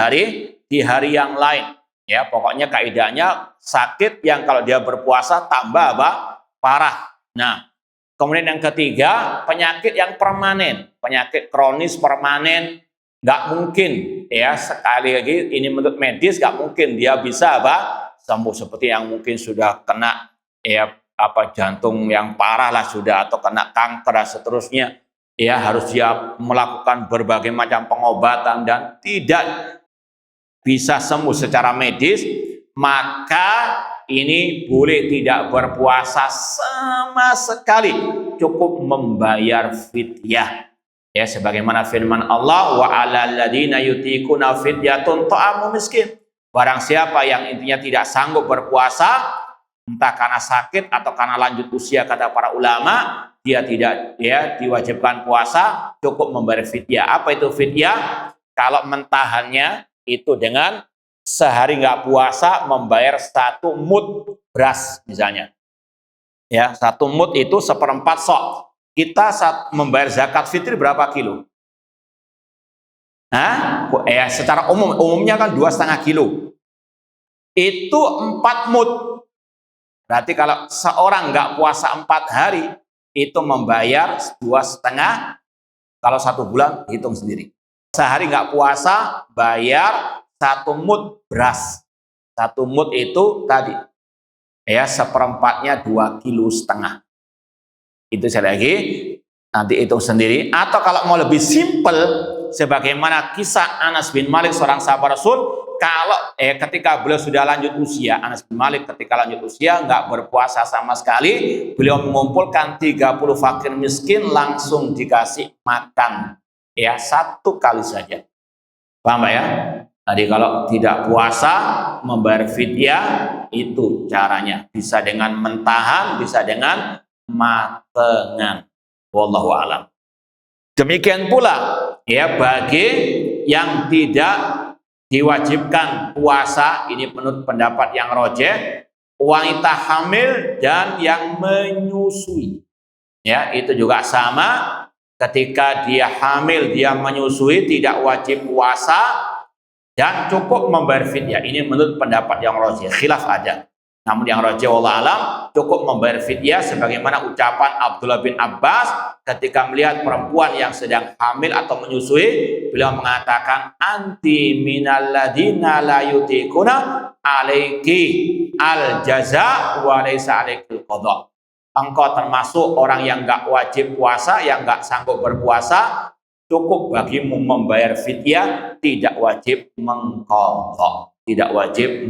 hari yang lain. Ya, pokoknya kaidahnya sakit yang kalau dia berpuasa tambah apa parah. Nah, kemudian yang ketiga, penyakit yang permanen, penyakit kronis permanen, nggak mungkin ya, sekali lagi ini menurut medis nggak mungkin dia bisa apa sembuh, seperti yang mungkin sudah kena ya apa jantung yang parah lah sudah, atau kena kanker dan seterusnya. ya harus dia melakukan berbagai macam pengobatan dan tidak bisa sembuh secara medis, maka ini boleh tidak berpuasa sama sekali, cukup membayar fidyah. Ya, sebagaimana firman Allah, wa 'alal ladzina yutiquna fidyatun ta'amu miskin. Barang siapa yang intinya tidak sanggup berpuasa, entah karena sakit atau karena lanjut usia, kata para ulama, dia tidak diwajibkan puasa, cukup membayar fidyah. Apa itu fidyah? Kalau mentahannya itu dengan sehari nggak puasa membayar 1 mud beras misalnya. Ya, 1 mud itu 1/4 sok. Kita saat membayar zakat fitri berapa kilo? Secara umumnya kan 2,5 kilo. Itu 4 mud. Berarti kalau seorang nggak puasa 4 hari, itu membayar 2,5. Kalau 1 bulan, hitung sendiri. Sehari nggak puasa, bayar 1 mud beras. 1 mud itu tadi, ya 1/4-nya 2,5 kilo. Itu saya lagi, nanti hitung sendiri. Atau kalau mau lebih simpel, sebagaimana kisah Anas bin Malik, seorang sahabat Rasul, kalau ketika beliau sudah lanjut usia, Anas bin Malik ketika lanjut usia nggak berpuasa sama sekali, beliau mengumpulkan 30 fakir miskin, langsung dikasih makan, ya 1 kali saja. Paham ya? Tadi kalau tidak puasa membayar fidyah, itu caranya, bisa dengan mentahan, bisa dengan matengan. Wallahu a'lam. Demikian pula ya bagi yang tidak diwajibkan puasa, ini menurut pendapat yang rajih, wanita hamil dan yang menyusui. Ya, itu juga sama, ketika dia hamil, dia menyusui, tidak wajib puasa dan cukup membayar fidyah. Ini menurut pendapat yang rajih, khilaf ada. Namun yang rajih wallahu alam, cukup membayar fidyah, sebagaimana ucapan Abdullah bin Abbas ketika melihat perempuan yang sedang hamil atau menyusui, beliau mengatakan, anti minal ladina la yutiquna alaiki al jaza wa laysa alaikil qadha. Engkau termasuk orang yang enggak wajib puasa, yang enggak sanggup berpuasa, cukup bagimu membayar fidyah, tidak wajib mengqadha, tidak wajib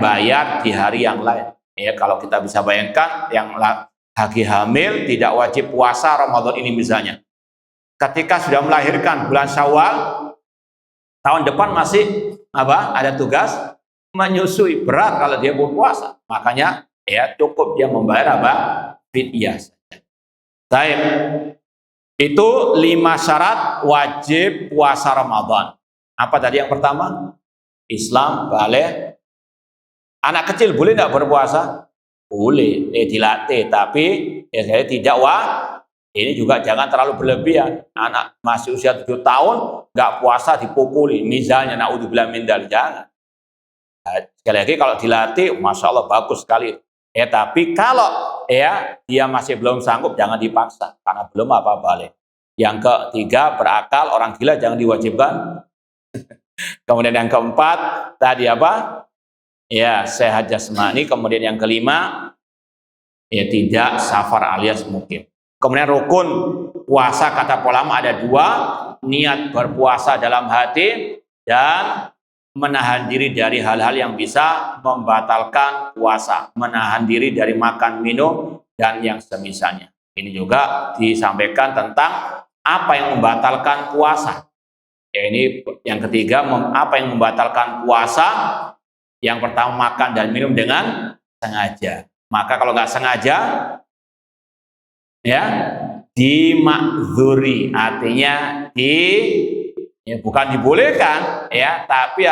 bayar di hari yang lain. Ya, kalau kita bisa bayangkan, yang lagi hamil tidak wajib puasa Ramadan ini misalnya. Ketika sudah melahirkan bulan Syawal, tahun depan masih ada tugas menyusui, berat kalau dia berpuasa. Makanya ya cukup dia membayar fidyah saja. Baik. Itu 5 syarat wajib puasa Ramadan. Apa tadi yang pertama? Islam, balik. Anak kecil boleh tidak berpuasa? Boleh, dilatih, tapi saya tidak ini juga jangan terlalu berlebihan. Anak masih usia 7 tahun nggak puasa dipukuli, misalnya, naudzubillah min dzalik, jangan. Sekali lagi kalau dilatih, masya Allah bagus sekali. Tapi kalau dia masih belum sanggup, jangan dipaksa karena belum balik. Yang ketiga, berakal, orang gila jangan diwajibkan. Kemudian yang keempat tadi sehat jasmani. Kemudian yang kelima, tidak safar alias mukim. Kemudian rukun puasa kata ulama ada 2, niat berpuasa dalam hati dan menahan diri dari hal-hal yang bisa membatalkan puasa, menahan diri dari makan, minum dan yang semisalnya. Ini juga disampaikan tentang apa yang membatalkan puasa. Ini yang ketiga, apa yang membatalkan puasa. Yang pertama, makan dan minum dengan sengaja. Maka kalau nggak sengaja, dimakzuri, artinya bukan dibolehkan, tapi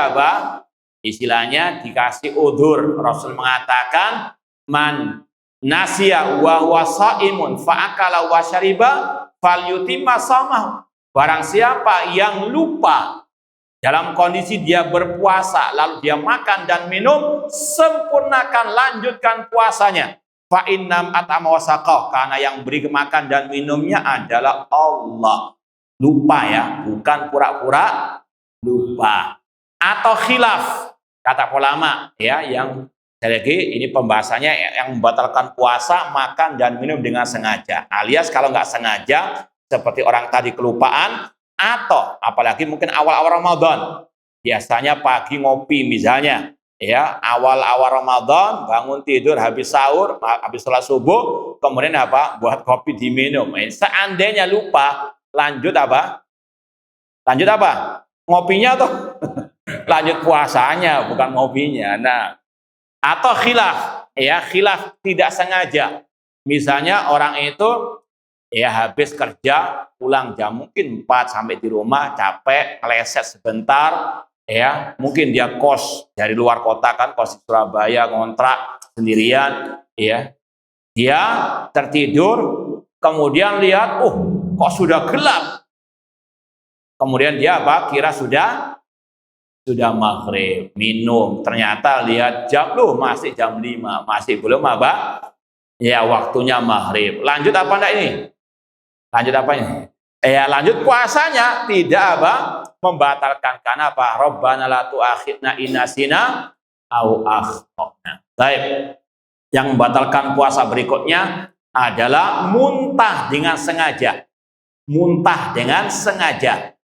istilahnya dikasih udzur. Rasul mengatakan, man nasya wa huwa shaimun fa akala wa syariba falyutimma shaumah. Barang siapa yang lupa dalam kondisi dia berpuasa, lalu dia makan dan minum, sempurnakan, lanjutkan puasanya. Fa innam at'ama wa saqah, karena yang beri makan dan minumnya adalah Allah. Lupa bukan pura-pura lupa. Atau khilaf, kata ulama yang Sekali lagi, ini pembahasannya yang membatalkan puasa, makan dan minum dengan sengaja. Alias kalau nggak sengaja, seperti orang tadi kelupaan, atau apalagi mungkin awal-awal Ramadan. Biasanya pagi ngopi misalnya, ya awal-awal Ramadan bangun tidur habis sahur, habis sholat subuh, kemudian apa? Buat kopi diminum. Seandainya lupa, lanjut apa? Lanjut apa? Ngopinya tuh. Lanjut puasanya, bukan ngopinya. Nah, atau khilaf, ya khilaf tidak sengaja. Misalnya orang itu ya habis kerja, pulang jam mungkin 4 sampai di rumah capek, meleset sebentar, ya mungkin dia kos dari luar kota kan, kos di Surabaya, ngontrak sendirian, ya dia tertidur, kemudian lihat, kok sudah gelap. Kemudian dia apa? Kira sudah maghrib, minum. Ternyata lihat jam, masih jam 5, masih belum apa? Ya waktunya maghrib. Lanjut apa enggak ini? Lanjut apa ini? Lanjut puasanya tidak apa? Membatalkan. Karena apa? Rabbana la tu'akhidna in nasina au akhtana. Baik. Yang membatalkan puasa berikutnya adalah muntah dengan sengaja. Muntah dengan sengaja.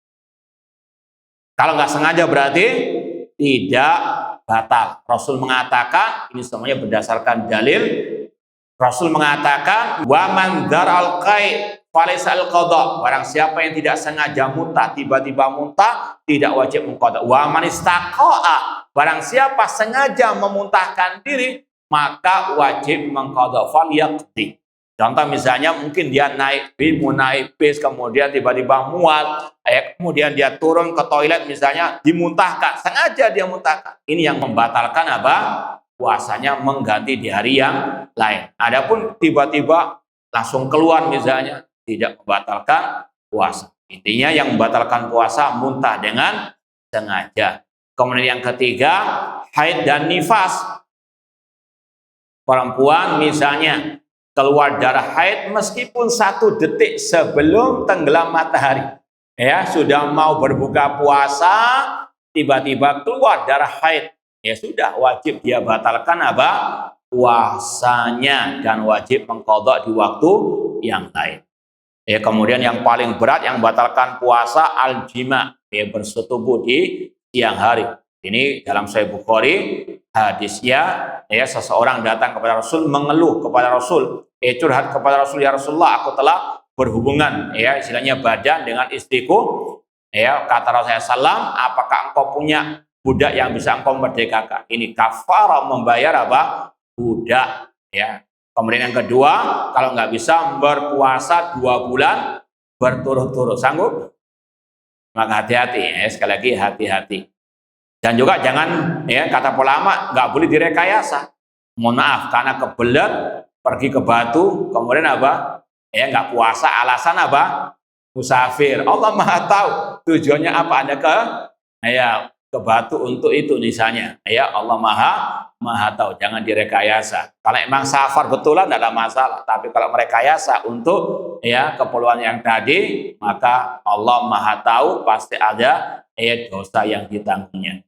Kalau nggak sengaja berarti tidak batal. Rasul mengatakan, ini semuanya berdasarkan dalil. Rasul mengatakan, wa man daral qai falaysa al-qadha. Barang siapa yang tidak sengaja muntah, tiba-tiba muntah, tidak wajib mengqadha. Wa man istaqa'a. Barang siapa sengaja memuntahkan diri, maka wajib mengqadha, falyaqdi. Contoh misalnya mungkin dia mau naik bis, kemudian tiba-tiba mual, kemudian dia turun ke toilet misalnya, dimuntahkan, sengaja dia muntahkan. Ini yang membatalkan apa? Puasanya, mengganti di hari yang lain. Adapun tiba-tiba langsung keluar misalnya, tidak membatalkan puasa. Intinya yang membatalkan puasa muntah dengan sengaja. Kemudian yang ketiga, haid dan nifas. Perempuan misalnya keluar darah haid meskipun 1 detik sebelum tenggelam matahari, ya sudah mau berbuka puasa, tiba-tiba keluar darah haid, ya sudah wajib dia batalkan apa? Puasanya, dan wajib mengqadha di waktu yang lain. Ya, kemudian yang paling berat yang membatalkan puasa al-jima, ya bersetubuh di siang hari. Ini dalam Sahih Bukhari hadisnya, ya seseorang datang kepada Rasul, mengeluh kepada Rasul, curhat kepada Rasul, ya Rasulullah, aku telah berhubungan, ya istilahnya badan dengan istriku, ya kata Rasulullah SAW, apakah engkau punya budak yang bisa engkau merdekakan? Ini kafarah, membayar apa? Budak, ya. Kemudian yang kedua, kalau nggak bisa berpuasa 2 bulan berturut-turut, sanggup? Maka hati-hati, ya sekali lagi hati-hati. Dan juga jangan, ya kata ulama, nggak boleh direkayasa. Mohon maaf, karena kebelet pergi ke Batu, kemudian apa? Ya nggak puasa, alasan apa? Musafir. Allah Maha tahu tujuannya apa Anda ke Batu untuk itu misalnya. Ya Allah Maha tahu, jangan direkayasa. Kalau emang safar betulan tidak ada masalah, tapi kalau merekayasa untuk ya keperluan yang tadi, maka Allah Maha tahu pasti ada dosa yang ditanggungnya.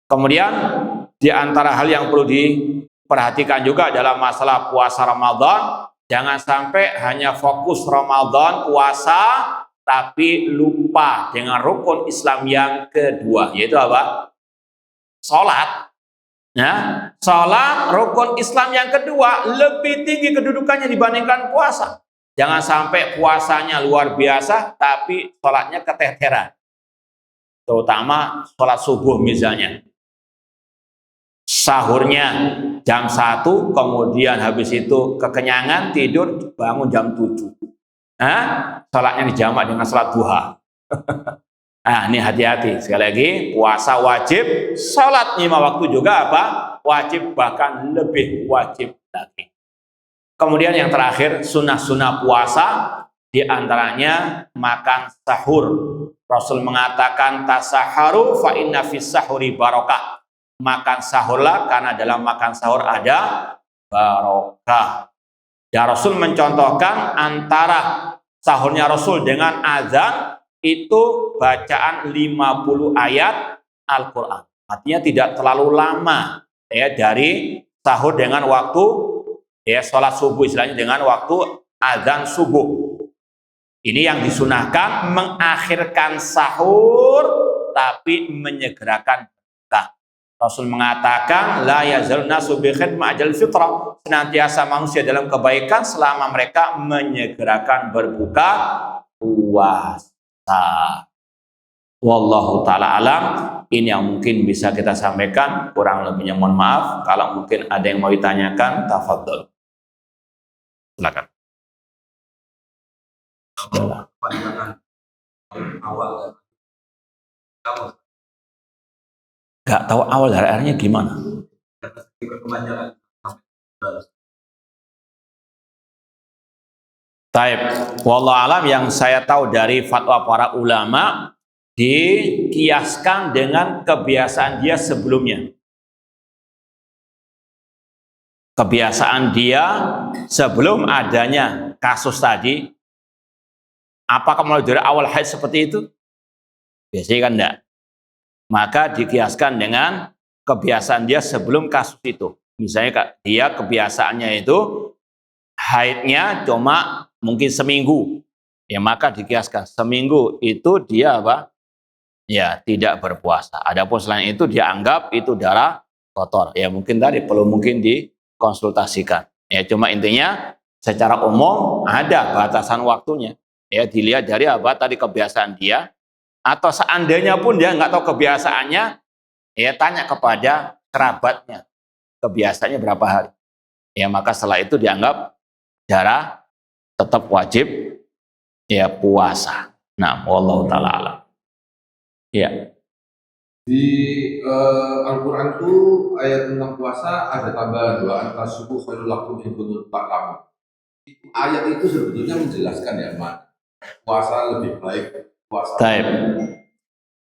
Kemudian di antara hal yang perlu diperhatikan juga dalam masalah puasa Ramadan, jangan sampai hanya fokus Ramadan puasa tapi lupa dengan rukun Islam yang kedua, yaitu apa? Salat. Nah, salat rukun Islam yang kedua lebih tinggi kedudukannya dibandingkan puasa. Jangan sampai puasanya luar biasa tapi salatnya keteteran. Terutama salat subuh misalnya. Sahurnya jam 1, kemudian habis itu kekenyangan, tidur, bangun jam 7. Salatnya dijamak dengan salat duha. Ini hati-hati. Sekali lagi, puasa wajib, salat 5 waktu juga apa? Wajib, bahkan lebih wajib lagi. Kemudian yang terakhir, sunnah-sunnah puasa, di antaranya makan sahur. Rasul mengatakan, tasaharu fa inna fis sahuri barokah. Makan sahurlah karena dalam makan sahur ada barokah. Dan Rasul mencontohkan antara sahurnya Rasul dengan azan itu bacaan 50 ayat Al-Quran. Artinya tidak terlalu lama, ya, dari sahur dengan waktu ya sholat subuh, istilahnya dengan waktu azan subuh. Ini yang disunahkan, mengakhirkan sahur tapi menyegerakan berbuka. Rasul mengatakan la yazalun nasu bi khidmah ajal fitrah, senantiasa manusia dalam kebaikan selama mereka menyegerakan berbuka puasa. Wallahu ta'ala alam. Ini yang mungkin bisa kita sampaikan, kurang lebihnya mohon maaf. Kalau mungkin ada yang mau ditanyakan, tafadhol. Silakan. Gak tahu awal dari akhirnya gimana. Taib. Wallahu alam, yang saya tahu dari fatwa para ulama, dikiaskan dengan kebiasaan dia sebelumnya. Kebiasaan dia sebelum adanya kasus tadi, apakah mulai dari awal haid seperti itu? Biasanya kan enggak. Maka dikiaskan dengan kebiasaan dia sebelum kasus itu. Misalnya dia kebiasaannya itu haidnya cuma mungkin seminggu, ya maka dikiaskan seminggu itu dia apa? Ya tidak berpuasa. Adapun selain itu dia anggap itu darah kotor. Ya mungkin tadi perlu mungkin dikonsultasikan. Ya cuma intinya secara umum ada batasan waktunya. Ya dilihat dari apa tadi kebiasaan dia, atau seandainya pun dia nggak tahu kebiasaannya, ya tanya kepada kerabatnya kebiasaannya berapa hari. Ya maka setelah itu dianggap darah, tetap wajib ya puasa. Nah, wallahu ta'ala alam. Ya. Di Al-Quran itu ayat tentang puasa ada tambahan doa antara subuh khairul lakum in kuntum ta'lamun. Ayat itu sebetulnya menjelaskan ya, Mas, puasa lebih baik puasa. Baik.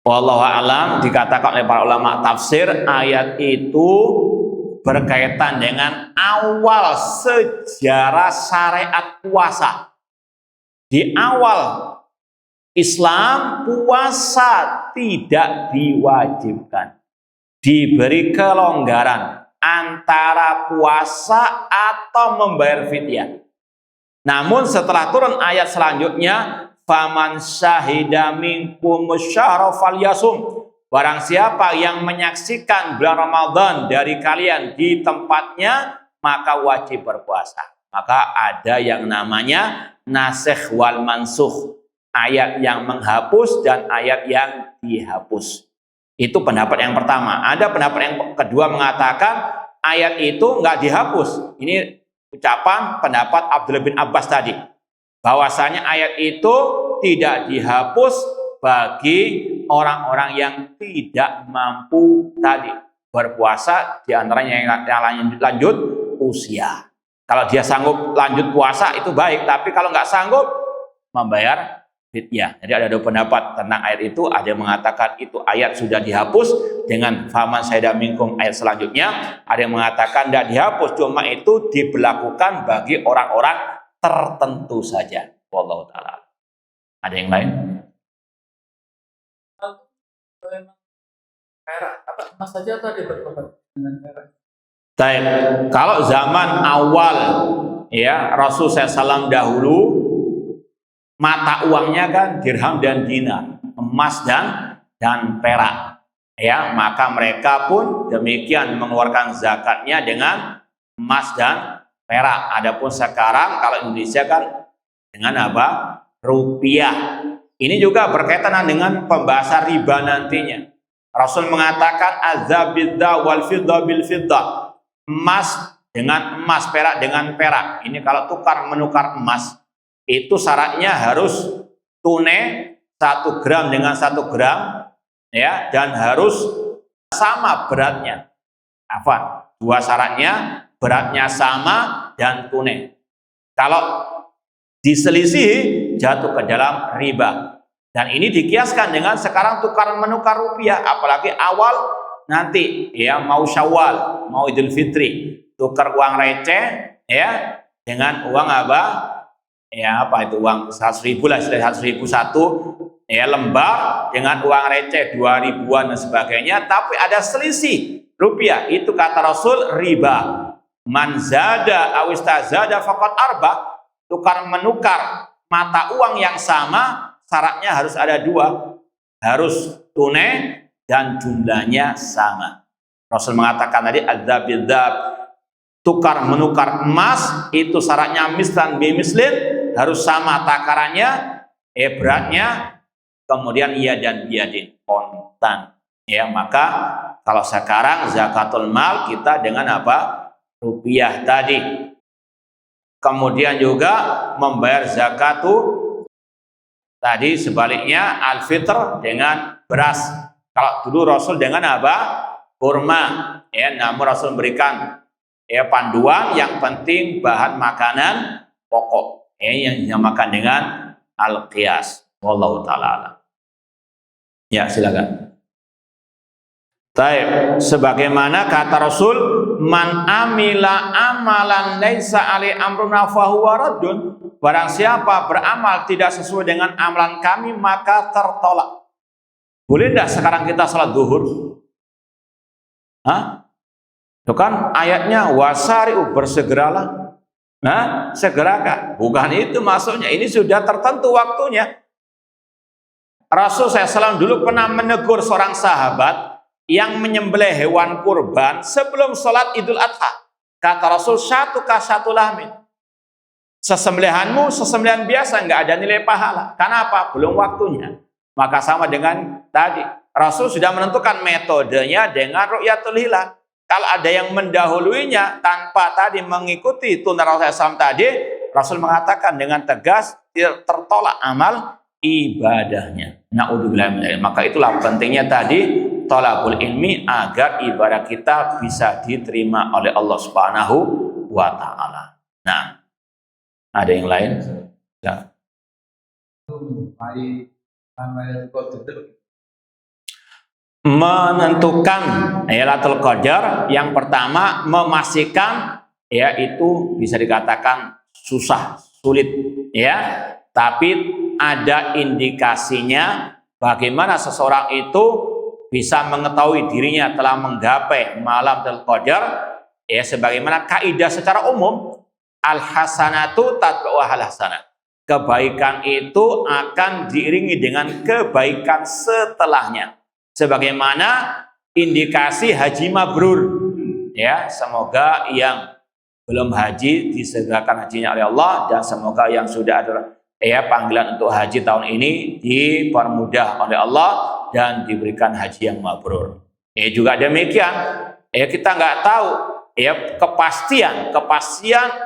Wallahu a'lam, dikatakan oleh para ulama tafsir, ayat itu berkaitan dengan awal sejarah syariat puasa. Di awal Islam, puasa tidak diwajibkan. Diberi kelonggaran antara puasa atau membayar fidyah. Namun setelah turun ayat selanjutnya, faman syahida minkum syahra falyasum, barang siapa yang menyaksikan bulan Ramadan dari kalian di tempatnya, maka wajib berpuasa. Maka ada yang namanya nasikh wal mansukh, ayat yang menghapus dan ayat yang dihapus. Itu pendapat yang pertama. Ada pendapat yang kedua mengatakan ayat itu nggak dihapus. Ini ucapan pendapat Abdullah bin Abbas tadi, bahwasanya ayat itu tidak dihapus bagi orang-orang yang tidak mampu tadi berpuasa, diantaranya yang lanjut usia. Kalau dia sanggup lanjut puasa itu baik, tapi kalau nggak sanggup membayar fidyah. Jadi ada dua pendapat tentang ayat itu. Ada yang mengatakan itu ayat sudah dihapus dengan faman syahida minkum ayat selanjutnya. Ada yang mengatakan tidak dihapus, cuma itu diberlakukan bagi orang-orang tertentu saja. Wallahu ta'ala. Ada yang lain? Perak, apa emas saja tadi bertobat dengan perak? Kalau zaman awal ya Rasul SAW dahulu, mata uangnya kan dirham dan dinar, emas dan perak. Ya, maka mereka pun demikian mengeluarkan zakatnya dengan emas dan perak. Adapun sekarang kalau Indonesia kan dengan apa? Rupiah. Ini juga berkaitan dengan pembahasan riba nantinya. Rasul mengatakan azabidda wal fidda bil fidda. Emas dengan emas, perak dengan perak. Ini kalau tukar menukar emas, itu syaratnya harus tunai 1 gram dengan 1 gram, ya, dan harus sama beratnya. Apa? Dua syaratnya, beratnya sama dan tunai. Kalau diselisih, jatuh ke dalam riba. Dan ini dikiaskan dengan sekarang tukar menukar rupiah, apalagi awal nanti ya mau Syawal, mau Idul Fitri, tukar uang receh ya dengan uang apa? Ya apa itu uang 100.000 lah, 100.000 satu ya lembar dengan uang receh 2.000-an dan sebagainya, tapi ada selisih rupiah, itu kata Rasul riba. Man zada aw istazada faqad arba. Tukar menukar mata uang yang sama, syaratnya harus ada dua. Harus tunai dan jumlahnya sama. Rasul mengatakan tadi adzab bidzab, tukar menukar emas itu syaratnya mislan bimislin, harus sama takarannya, beratnya, kemudian iya dan biadin, kontan. Ya, maka kalau sekarang zakatul mal kita dengan apa? Rupiah tadi. Kemudian juga membayar zakatu tadi sebaliknya al-fitr dengan beras. Kalau dulu Rasul dengan apa? Kurma. Ya, namun Rasul memberikan panduan yang penting bahan makanan pokok. Yang dinamakan dengan al-qiyas. Wallahu ta'ala. Ya, silakan. Baik, sebagaimana kata Rasul, man amila amalan laisa ali amruna fahuwa raddun. Barang siapa beramal tidak sesuai dengan amalan kami maka tertolak. Boleh enggak sekarang kita salat zuhur? Hah? Itu kan ayatnya wasari'u, bersegeralah. Nah, segerakan. Bukan itu maksudnya. Ini sudah tertentu waktunya. Rasul SAW dulu pernah menegur seorang sahabat yang menyembelih hewan kurban sebelum sholat Idul Adha. Kata Rasul, satu lahmin. Sesembelihanmu sesembelihan biasa, nggak ada nilai pahala. Karena apa? Belum waktunya. Maka sama dengan tadi, Rasul sudah menentukan metodenya dengan ru'yatul hilal. Kalau ada yang mendahuluinya tanpa tadi mengikuti tuntunan Rasul SAW tadi, Rasul mengatakan dengan tegas tertolak amal ibadahnya. Na'udzubillah min dzalik. Maka itulah pentingnya tadi thalabul ilmi agar ibadah kita bisa diterima oleh Allah Subhanahu wa taala. Nah, ada yang lain? Ya. Menentukan Lailatul Qadar yang pertama memastikan itu bisa dikatakan susah, sulit ya, tapi ada indikasinya bagaimana seseorang itu bisa mengetahui dirinya telah menggapai malam Lailatul Qadar sebagaimana kaidah secara umum al-hasanatu tatba'u al-hasanat. Kebaikan itu akan diiringi dengan kebaikan setelahnya. Sebagaimana indikasi haji mabrur. Ya, semoga yang belum haji disegerakan hajinya oleh Allah dan semoga yang sudah ada panggilan untuk haji tahun ini dipermudah oleh Allah dan diberikan haji yang mabrur. Juga demikian, kita nggak tahu kepastian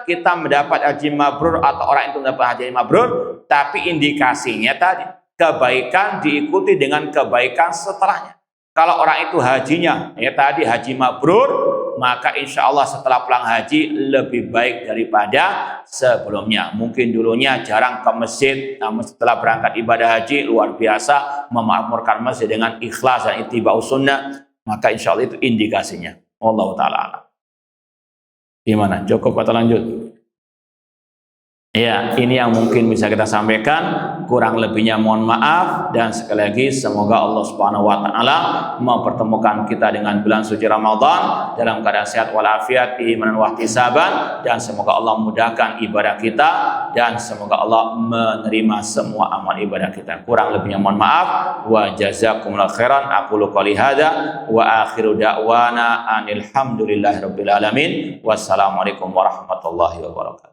kita mendapat haji mabrur atau orang itu mendapat haji mabrur, tapi indikasinya tadi kebaikan diikuti dengan kebaikan setelahnya. Kalau orang itu hajinya tadi haji mabrur, maka insya Allah setelah pulang haji lebih baik daripada sebelumnya. Mungkin dulunya jarang ke masjid, namun setelah berangkat ibadah haji luar biasa memakmurkan masjid dengan ikhlas dan ittiba'us sunnah, maka insya Allah itu indikasinya. Wallahu ta'ala. Gimana? Cukup atau lanjut? Ya, ini yang mungkin bisa kita sampaikan. Kurang lebihnya mohon maaf, dan sekali lagi semoga Allah Subhanahu wa taala mempertemukan kita dengan bulan suci Ramadan dalam keadaan sehat walafiat, imanan wa ihtisaban, dan semoga Allah mudahkan ibadah kita dan semoga Allah menerima semua amal ibadah kita. Kurang lebihnya mohon maaf. Wa jazakumullahu khairan. Aqulu qouli hadza wa akhiru da'wana anil hamdulillahirabbil alamin. Wassalamualaikum warahmatullahi wabarakatuh.